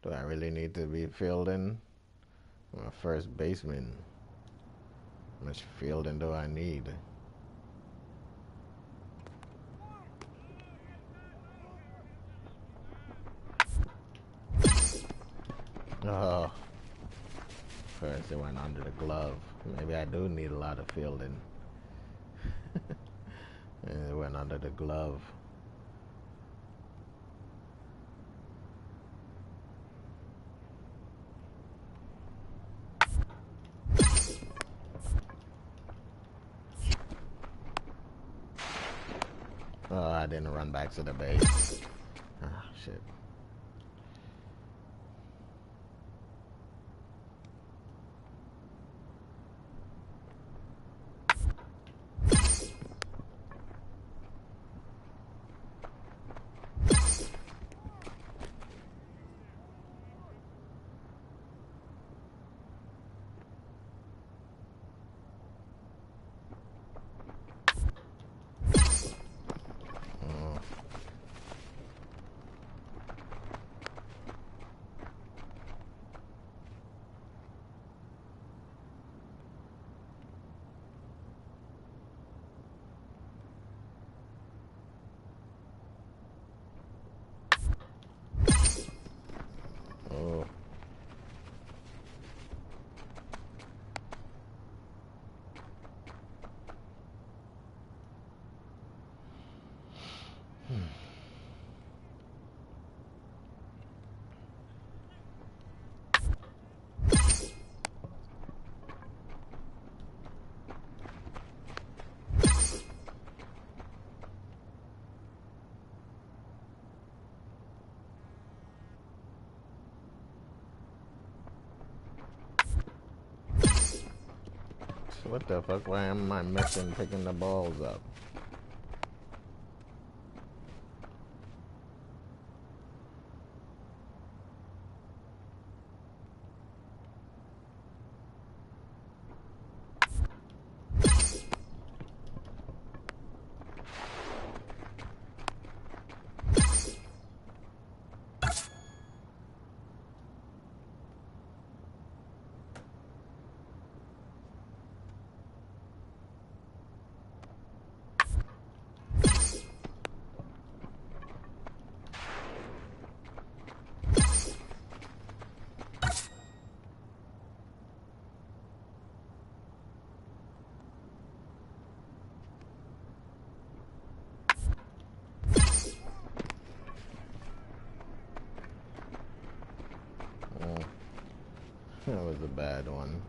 Do I really need to be fielding? I'm a first baseman. How much fielding do I need? Oh. First it went under the glove. Maybe I do need a lot of fielding. And it went under the glove. Oh, I didn't run back to the base. Ah, shit. What the fuck? Why am I missing picking the balls up? That was a bad one.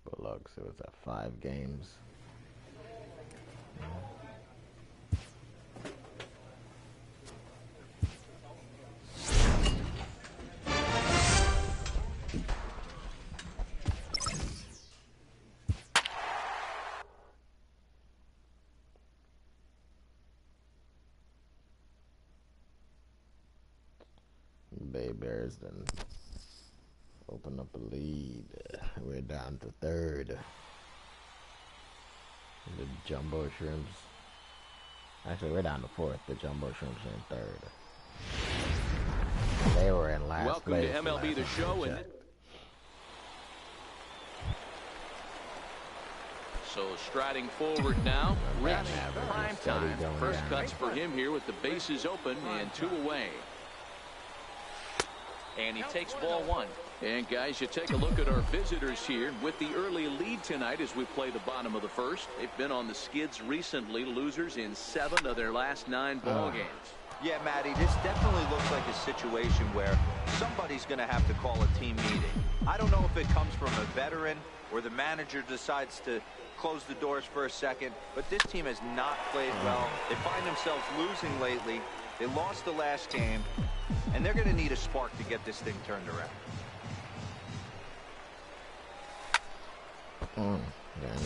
But look, so it's at 5 games. Bay Bears then open up a lead. We're down to 3rd. The Jumbo Shrimps. Actually, we're down to 4th. The Jumbo Shrimps are in 3rd. They were in last place. Welcome to MLB The Show. And so striding forward now, Rich, prime time. First cuts for him here with the bases open and 2 away. And he takes ball 1. And guys, you take a look at our visitors here with the early lead tonight as we play the bottom of the 1st. They've been on the skids recently, losers in 7 of their last 9 ball games. Yeah, Matty, this definitely looks like a situation where somebody's going to have to call a team meeting. I don't know if it comes from a veteran or the manager decides to close the doors for a second, but this team has not played well. They find themselves losing lately. They lost the last game, and they're going to need a spark to get this thing turned around.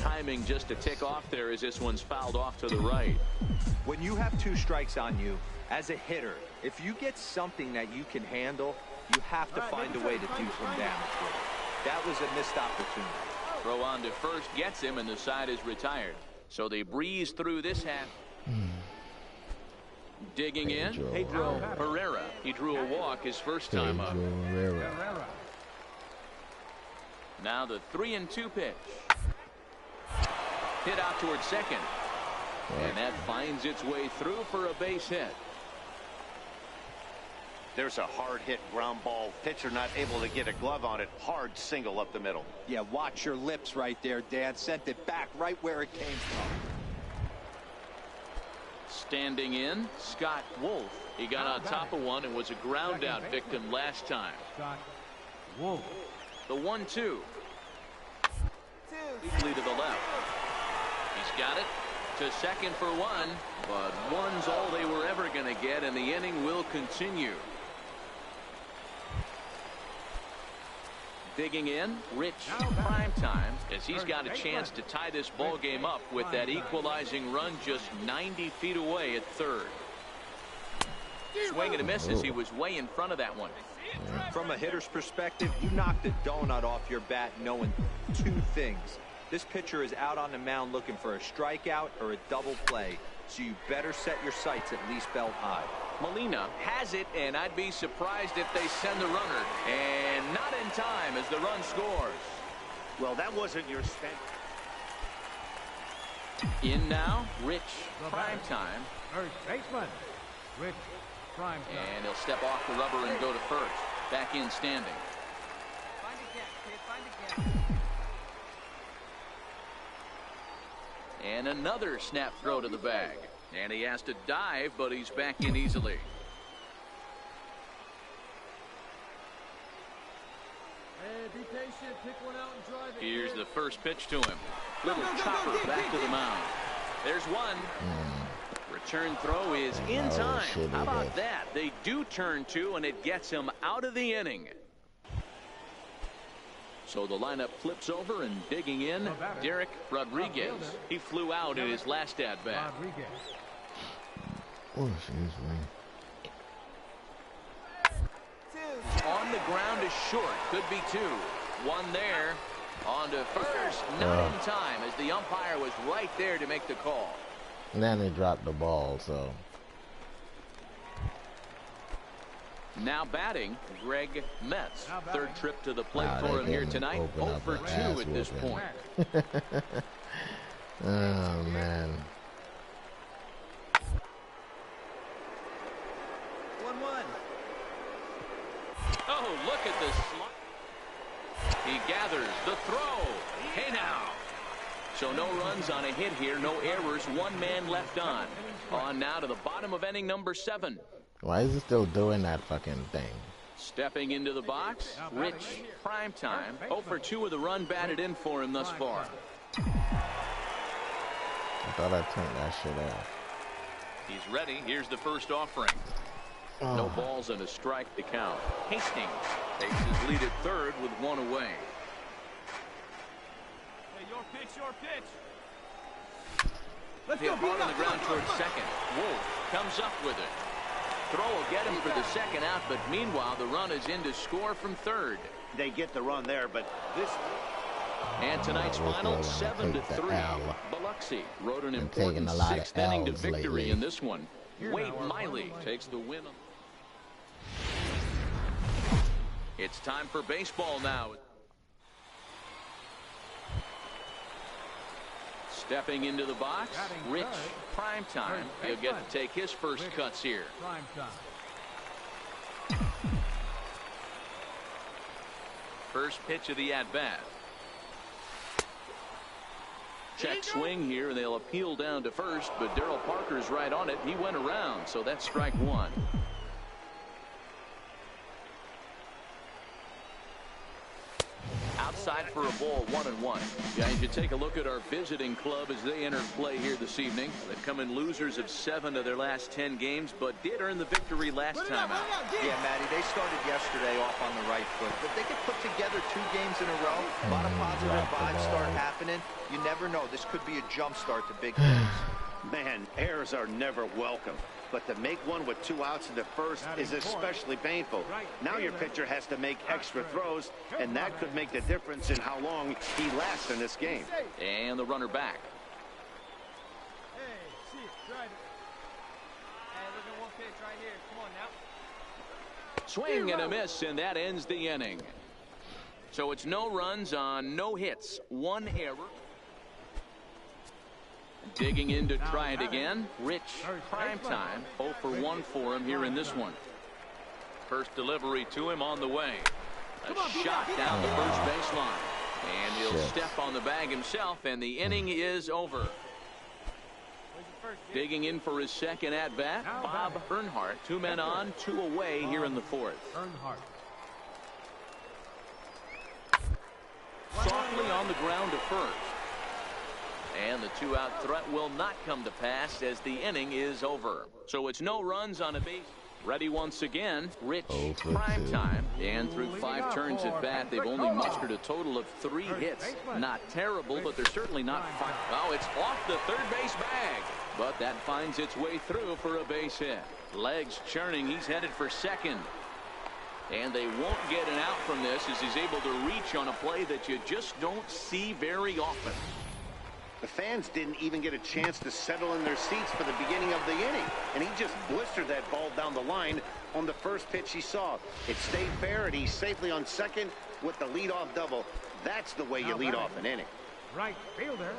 Timing just a tick off there as this one's fouled off to the right. When you have 2 strikes on you, as a hitter, if you get something that you can handle, you have to find a way to do some damage with it. That was a missed opportunity. Throw on to first gets him, and the side is retired. So they breeze through this half. Digging in, Pedro Herrera. He drew a walk his first time up. Now the 3-2 pitch. Hit out towards second. And that finds its way through for a base hit. There's a hard hit ground ball. Pitcher not able to get a glove on it. Hard single up the middle. Yeah, watch your lips right there, Dan. Sent it back right where it came from. Standing in, Scott Wolf. He got on top of one and was a ground out victim last time. Scott Wolf. The 1-2. Weakly to the left. He's got it to second for 1, but 1's all they were ever going to get, and the inning will continue. Digging in, Rich, prime time, as he's got a chance to tie this ball game up with that equalizing run just 90 feet away at 3rd. Swing and a miss as he was way in front of that one. From a hitter's perspective, you knocked a donut off your bat knowing 2 things. This pitcher is out on the mound looking for a strikeout or a double play, so you better set your sights at least belt high. Molina has it, and I'd be surprised if they send the runner. And not in time as the run scores. Well, that wasn't your stand. In now, Rich, prime time. First baseman, Rich, prime time. And he'll step off the rubber and go to first. Back in standing. Find a gap, kid, find a gap. And another snap throw to the bag. And he has to dive, but he's back in easily. Here's the first pitch to him. Little chopper back to the mound. There's one. Return throw is in time. How about that? They do turn two, and it gets him out of the inning. So the lineup flips over, and digging in, Derek Rodriguez. He flew out in his last at-bat. Oh, excuse me. On the ground is short. Could be two. One there. On to first. Not in time, as the umpire was right there to make the call. And then they dropped the ball, so. Now batting, Greg Metz. Third trip to the plate for him here tonight. 0 for 2 at this point. Oh, man. 1-1. Oh, look at this. He gathers the throw. Hey now. So no runs on a hit here, no errors, one man left on. On now to the bottom of inning number 7. Why is he still doing that fucking thing? Stepping into the box, Rich Primetime. 0 for 2 with a run batted in for him thus far. I thought I turned that shit off. He's ready. Here's the first offering. No balls and a strike to count. Hastings takes his lead at third with one away. Hey, your pitch, your pitch. Let's go hard on the ground towards second. Wolf comes up with it. Throw will get him for the second out, but meanwhile the run is in to score from third. They get the run there, but this. And tonight's final 7-3. Biloxi wrote an important 6th inning to victory in this one. Wade Miley takes the win. It's time for baseball now. Stepping into the box, Rich Primetime. He'll get to take his first cuts here. First pitch of the at-bat. Check swing here, and they'll appeal down to first, but Darryl Parker's right on it. He went around, so that's strike one. Outside for a ball, 1-1. Guys, you take a look at our visiting club as they enter play here this evening. They've come in losers of 7 of their last 10 games, but did earn the victory last time out. Yeah, Matty, they started yesterday off on the right foot, but they could put together 2 games in a row. A lot of positive vibes start happening. You never know. This could be a jump start to big things. Man, errors are never welcome. But to make one with 2 outs in the first is especially painful. Now your pitcher has to make extra throws, and that could make the difference in how long he lasts in this game. And the runner back. Hey, see it, try it. Hey, look at one pitch right here. Come on now. Swing and a miss, and that ends the inning. So it's no runs on no hits, 1 error. Digging in to try it again. Rich Primetime. 0 for 1 for him here in this one. First delivery to him on the way. A shot down the first baseline. And he'll step on the bag himself, and the inning is over. Digging in for his second at-bat, Bob Earnhardt. 2 men on, 2 away here in the 4th. Softly on the ground to first. And the 2-out threat will not come to pass as the inning is over. So it's no runs on a base. Ready once again, Rich Primetime. And through 5 turns at bat, they've only mustered a total of 3 hits. Not terrible, but they're certainly not fine. Oh, it's off the third base bag. But that finds its way through for a base hit. Legs churning, he's headed for second. And they won't get an out from this as he's able to reach on a play that you just don't see very often. The fans didn't even get a chance to settle in their seats for the beginning of the inning. And he just blistered that ball down the line on the first pitch he saw. It stayed fair, and he's safely on second with the leadoff double. That's the way you lead off an inning. Right fielder.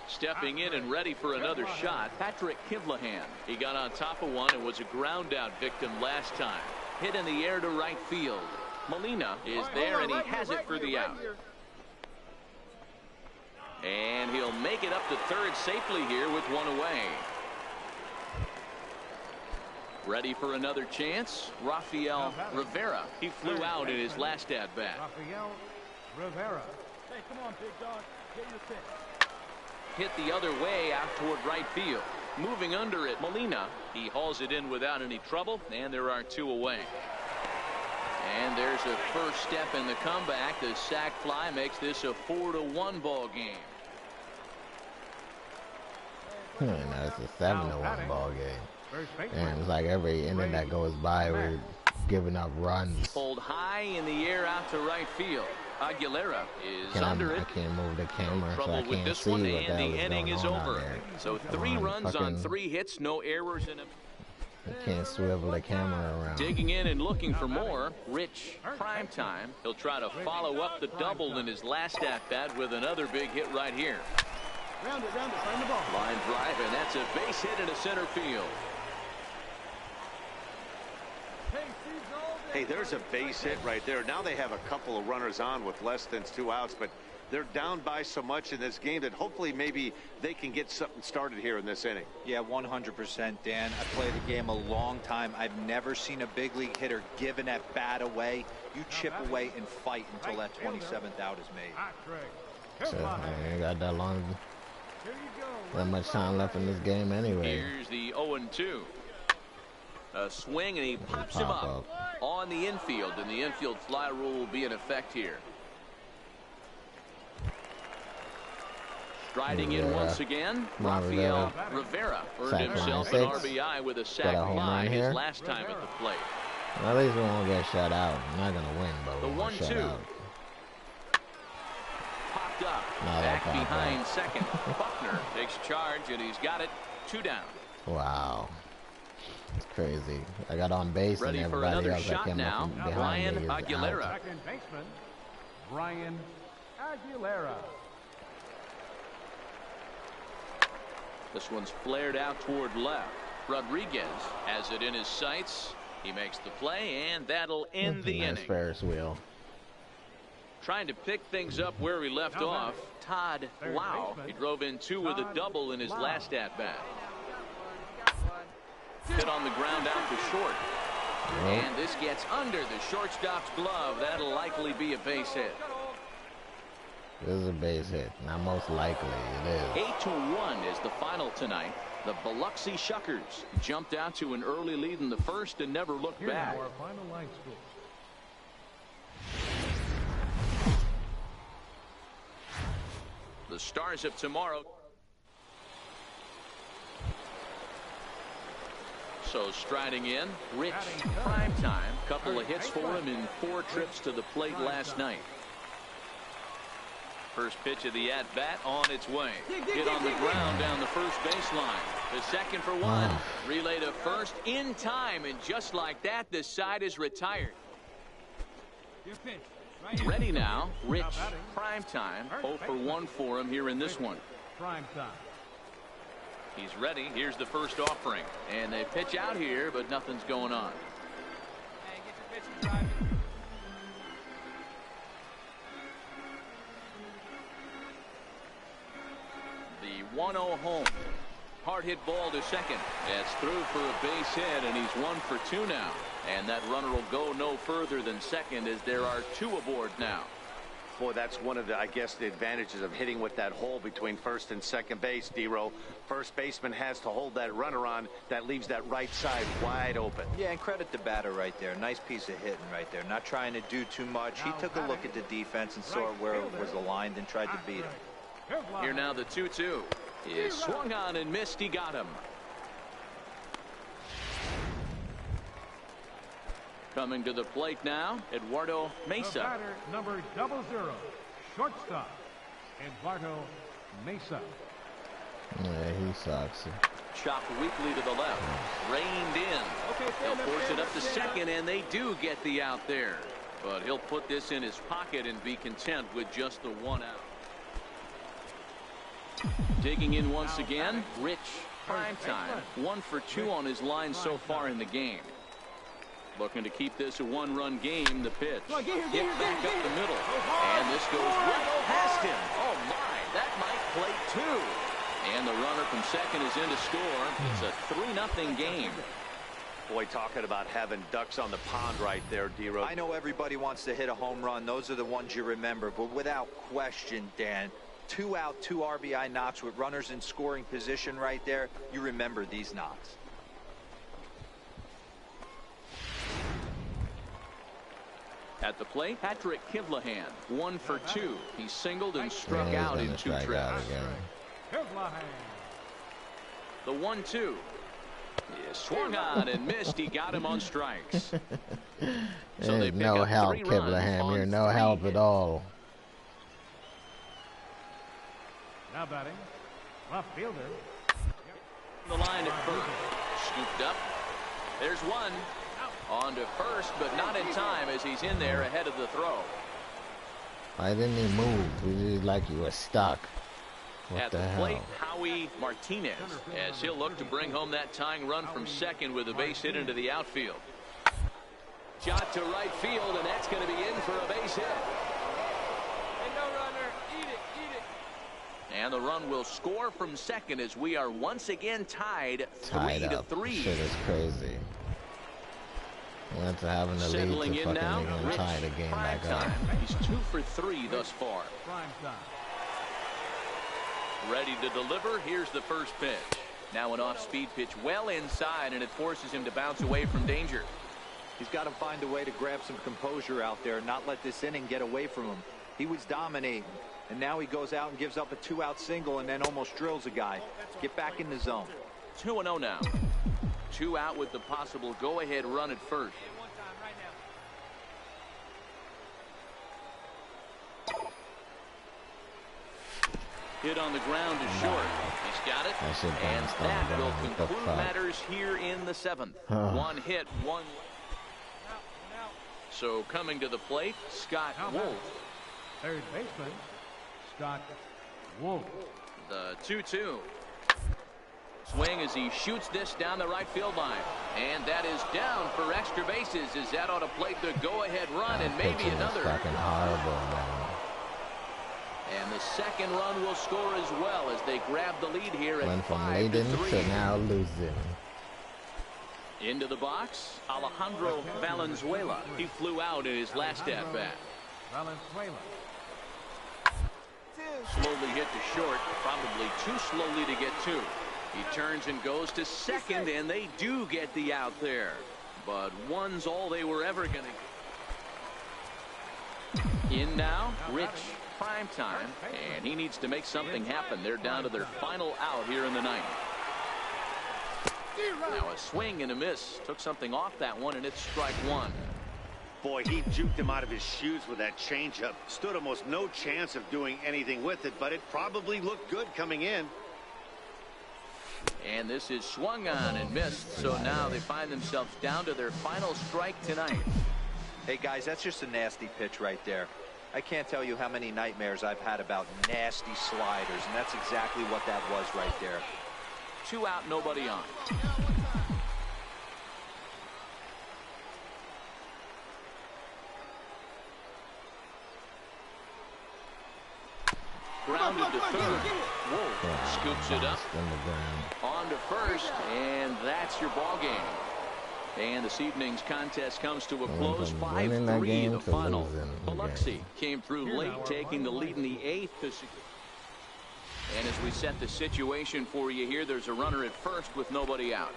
Stepping in and ready for another shot, Patrick Kivlahan. He got on top of one and was a ground out victim last time. Hit in the air to right field. Molina is there, and he has it for the out. And he'll make it up to third safely here with 1 away. Ready for another chance, Rafael Rivera. He flew out in his last at-bat. Rivera. Hey, come on, big dog. Get your pitch. Hit the other way out toward right field. Moving under it, Molina. He hauls it in without any trouble, and there are 2 away. And there's a first step in the comeback. The sac fly makes this a 4-1 ball game. Now it's a 7-1 ball game. And it's like every inning that goes by, we're giving up runs. Pulled high in the air out to right field. Aguilera is under it. I can't move the camera, so I with can't this see one, what the and hell the is inning going is on out over. there. So 3 runs on 3 hits, no errors in them. I can't swivel the camera around. Digging in and looking for more. Rich, Primetime. He'll try to follow up the double in his last at-bat with another big hit right here. Round it, find the ball. Line drive, and that's a base hit into center field. Hey, there's a base hit right there. Now they have a couple of runners on with less than 2 outs, but they're down by so much in this game that hopefully maybe they can get something started here in this inning. Yeah, 100%, Dan. I played the game a long time. I've never seen a big league hitter give an at bat away. You chip away and fight until that 27th out is made. So I ain't got that much time left in this game anyway. Here's the 0-2. A swing, and he pops him up on the infield, and the infield fly rule will be in effect here. Striding in once again, Rafael Rivera earned himself an RBI with a sac fly his last time at the plate. Well, at least we won't get shut out. We're not gonna win, but the we'll get shut out. Popped up, back behind second. Buckner takes charge, and he's got it. 2 down. Wow. It's crazy. I got on base ready and for everybody another else shot that came now. up behind Brian me is Aguilera. out. Second baseman, Brian Aguilera. This one's flared out toward left. Rodriguez has it in his sights. He makes the play, and that'll end the inning. Ferris wheel. Trying to pick things up where he left off. Todd Lau. He drove in 2 with a double in his last at-bat. Hit on the ground out to short. And this gets under the shortstop's glove. That'll likely be a base hit. This is a base hit. Not most likely, it is. 8-1 is the final tonight. The Biloxi Shuckers jumped out to an early lead in the first and never looked back. Our final line score. The Stars of tomorrow. So striding in, Rich Primetime. Couple of hits for him in 4 trips to the plate last night. First pitch of the at-bat on its way. Hit on the ground down the first baseline. The second for 1. Relay to first in time, and just like that, the side is retired. Ready now, Rich Primetime. 0 for 1 for him here in this one. Primetime. He's ready. Here's the first offering. And they pitch out here, but nothing's going on. Hey, get your pitch and drive it. The 1-0 home. Hard hit ball to second. That's through for a base hit, and he's 1 for 2 now. And that runner will go no further than second, as there are 2 aboard now. Boy, that's one of the, I guess, the advantages of hitting with that hole between first and second base, D-Row. First baseman has to hold that runner on. That leaves that right side wide open. Yeah, and credit the batter right there. Nice piece of hitting right there. Not trying to do too much. He took a look at the defense and saw where it was aligned and tried to beat him. Here now the 2-2. He swung on and missed. He got him. Coming to the plate now, Eduardo Mesa. The batter, number 00, shortstop, Eduardo Mesa. Yeah, he sucks. Chopped weakly to the left. Reined in. They'll force it up to second, and they do get the out there. But he'll put this in his pocket and be content with just the 1 out. Digging in once again, Rich Primetime. 1 for 2 on his line so far in the game. Looking to keep this a 1-run game. The pitch. Hit back up the middle. And this goes right past him. Oh, my. That might play 2. And the runner from second is in to score. It's a 3-0 game. Boy, talking about having ducks on the pond right there, D-Rose. I know everybody wants to hit a home run. Those are the ones you remember. But without question, Dan, 2 out, 2 RBI knocks with runners in scoring position right there. You remember these knocks. At the plate, Patrick Kivlahan, 1 for 2. He singled and struck out in 2 trips. The 1-2. Yeah, swung on and missed. He got him on strikes. So they pick no up help, 3 Kivlahan. You're runs no help at all. Now batting, left fielder. The line at first. Scooped up. There's one. On to first, but not in time as he's in there ahead of the throw. Why didn't he move? He did like you were stuck. What At the the hell? plate, Howie Martinez, as he'll look to bring home that tying run from second with a base hit into the outfield. Shot to right field, and that's going to be in for a base hit. Hey, no runner. Eat it, eat it. And the run will score from second as we are once again tied 3-3. Shit is crazy. Went to having the Settling lead to in fucking now, make him tie the game back up. He's 2 for 3 thus far. Prime time. Ready to deliver. Here's the first pitch. Now an off-speed pitch well inside, and it forces him to bounce away from danger. He's got to find a way to grab some composure out there and not let this inning get away from him. He was dominating, and now he goes out and gives up a 2-out single and then almost drills a guy. Get back in the zone. 2-0 now. 2 out with the possible go-ahead run at first. One time right now. Hit on the ground is short. He's got it. And that will conclude matters here in the 7th. 1 hit, 1. So coming to the plate, Scott Wolf. Third baseman, Scott Wolf. The 2-2. Swing as he shoots this down the right field line. And that is down for extra bases as that ought to plate the go-ahead run and maybe another. Fucking horrible, man. And the second run will score as well as they grab the lead here at 5-3. Went from leading to now losing. Into the box, Alejandro Valenzuela. He flew out in his last at-bat. Valenzuela. Slowly hit to short, probably too slowly to get to. He turns and goes to second, and they do get the out there. But one's all they were ever going to. In now, Rich, prime time, and he needs to make something happen. They're down to their final out here in the 9th. Now a swing and a miss. Took something off that one, and it's strike 1. Boy, he juked him out of his shoes with that changeup. Stood almost no chance of doing anything with it, but it probably looked good coming in. And this is swung on and missed, so now they find themselves down to their final strike tonight. Hey, guys, that's just a nasty pitch right there. I can't tell you how many nightmares I've had about nasty sliders, and that's exactly what that was right there. 2 out, nobody on. Grounded to third. Wolf scoops it up. On to first, and that's your ball game. And this evening's contest comes to a close. 5-3 the final. Biloxi came through late, taking the lead in the 8th. And as we set the situation for you here, there's a runner at first with nobody out.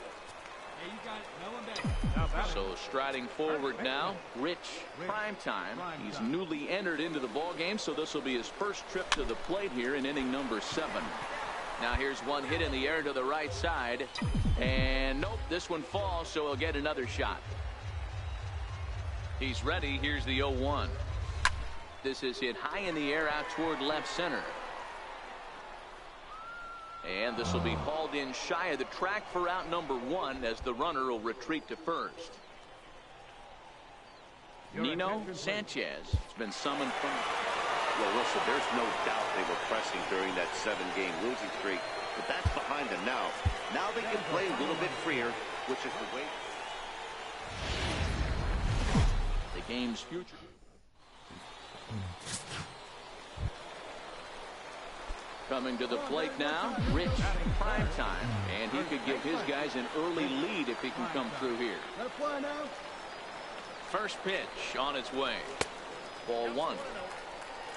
Hey, you got no one back. So striding forward now, Rich, prime time. He's newly entered into the ball game, so this will be his first trip to the plate here in inning number 7. Now here's one hit in the air to the right side, and nope, this one falls, so he'll get another shot. He's ready. Here's the 0-1. This is hit high in the air out toward left center. And this will be hauled in shy of the track for out number 1 as the runner will retreat to first. Nino Sanchez has been summoned from. Well, listen, there's no doubt they were pressing during that 7-game losing streak, but that's behind them now. Now they can play a little bit freer, which is the way. The game's future. Coming to the plate now, Rich, prime time, and he could give his guys an early lead if he can come through here. First pitch on its way. Ball one.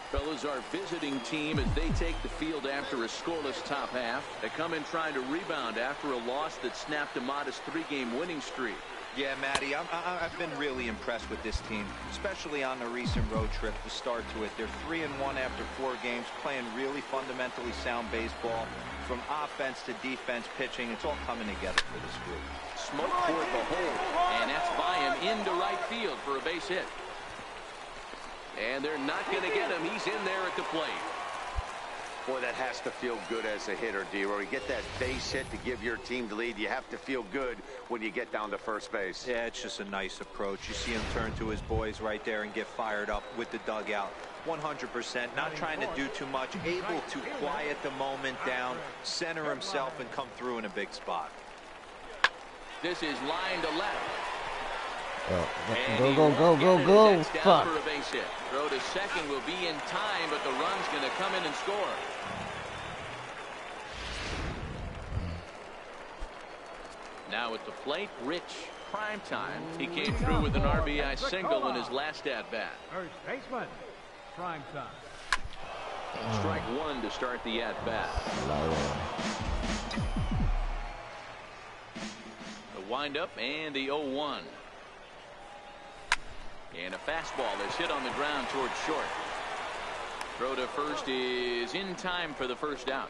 Fellas, our visiting team, as they take the field after a scoreless top half, they come in trying to rebound after a loss that snapped a modest 3-game winning streak. Yeah, Matty, I've been really impressed with this team, especially on the recent road trip to start to it. They're 3-1 after 4 games, playing really fundamentally sound baseball. From offense to defense, pitching, it's all coming together for this group. Smoke toward the hole, and that's by him into right field for a base hit. And they're not going to get him. He's in there at the plate. Boy, that has to feel good as a hitter, D-Roy. You get that base hit to give your team the lead. You have to feel good when you get down to first base. Yeah, it's just a nice approach. You see him turn to his boys right there and get fired up with the dugout. 100%, not trying to do too much, able to quiet the moment down, center himself, and come through in a big spot. This is line to left. Go. Fuck. For a base hit. Throw to second will be in time, but the run's going to come in and score. Now at the plate, Rich, prime time. He came through with an RBI single in his last at-bat. First baseman, prime time. Strike one to start the at-bat. The windup and the 0-1. And a fastball is hit on the ground towards short. Throw to first is in time for the first out.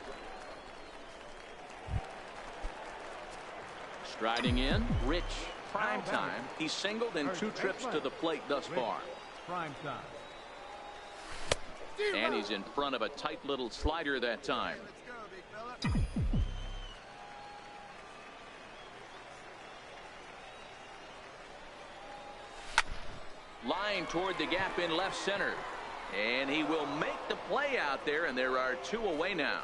Striding in, Rich, prime time. He's singled in 2 trips to the plate thus far. Prime time. And he's in front of a tight little slider that time. Line toward the gap in left center. And he will make the play out there, and there are 2 away now.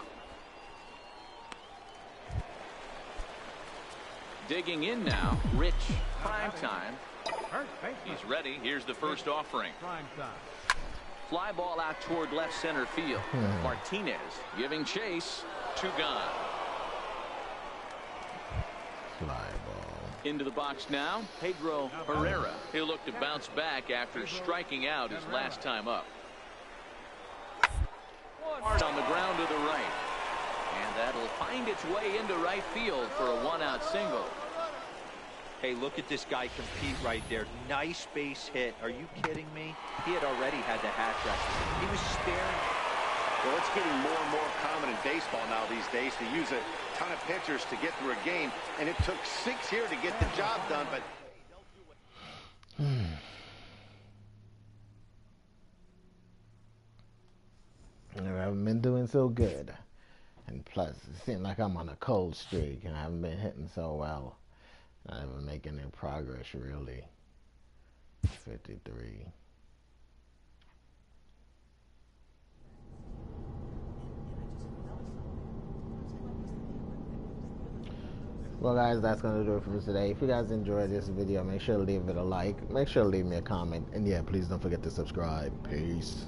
Digging in now, Rich, prime time. He's ready. Here's the first offering. Prime time. Fly ball out toward left center field. Martinez giving chase. 2 gone. Fly ball. Into the box now, Pedro Herrera. He'll look to bounce back after striking out his last time up. Hard on the ground to the right. And that'll find its way into right field for a 1-out single. Hey, look at this guy compete right there. Nice base hit. Are you kidding me? He had already had the hat trick. He was staring. Well, it's getting more and more common in baseball now these days to use a ton of pitchers to get through a game, and it took 6 here to get the job done, but I haven't been doing so good, and plus it seems like I'm on a cold streak and I haven't been hitting so well. Not even making any progress really. 53. Well guys, that's going to do it for today. If you guys enjoyed this video, make sure to leave it a like. Make sure to leave me a comment. And yeah, please don't forget to subscribe. Peace.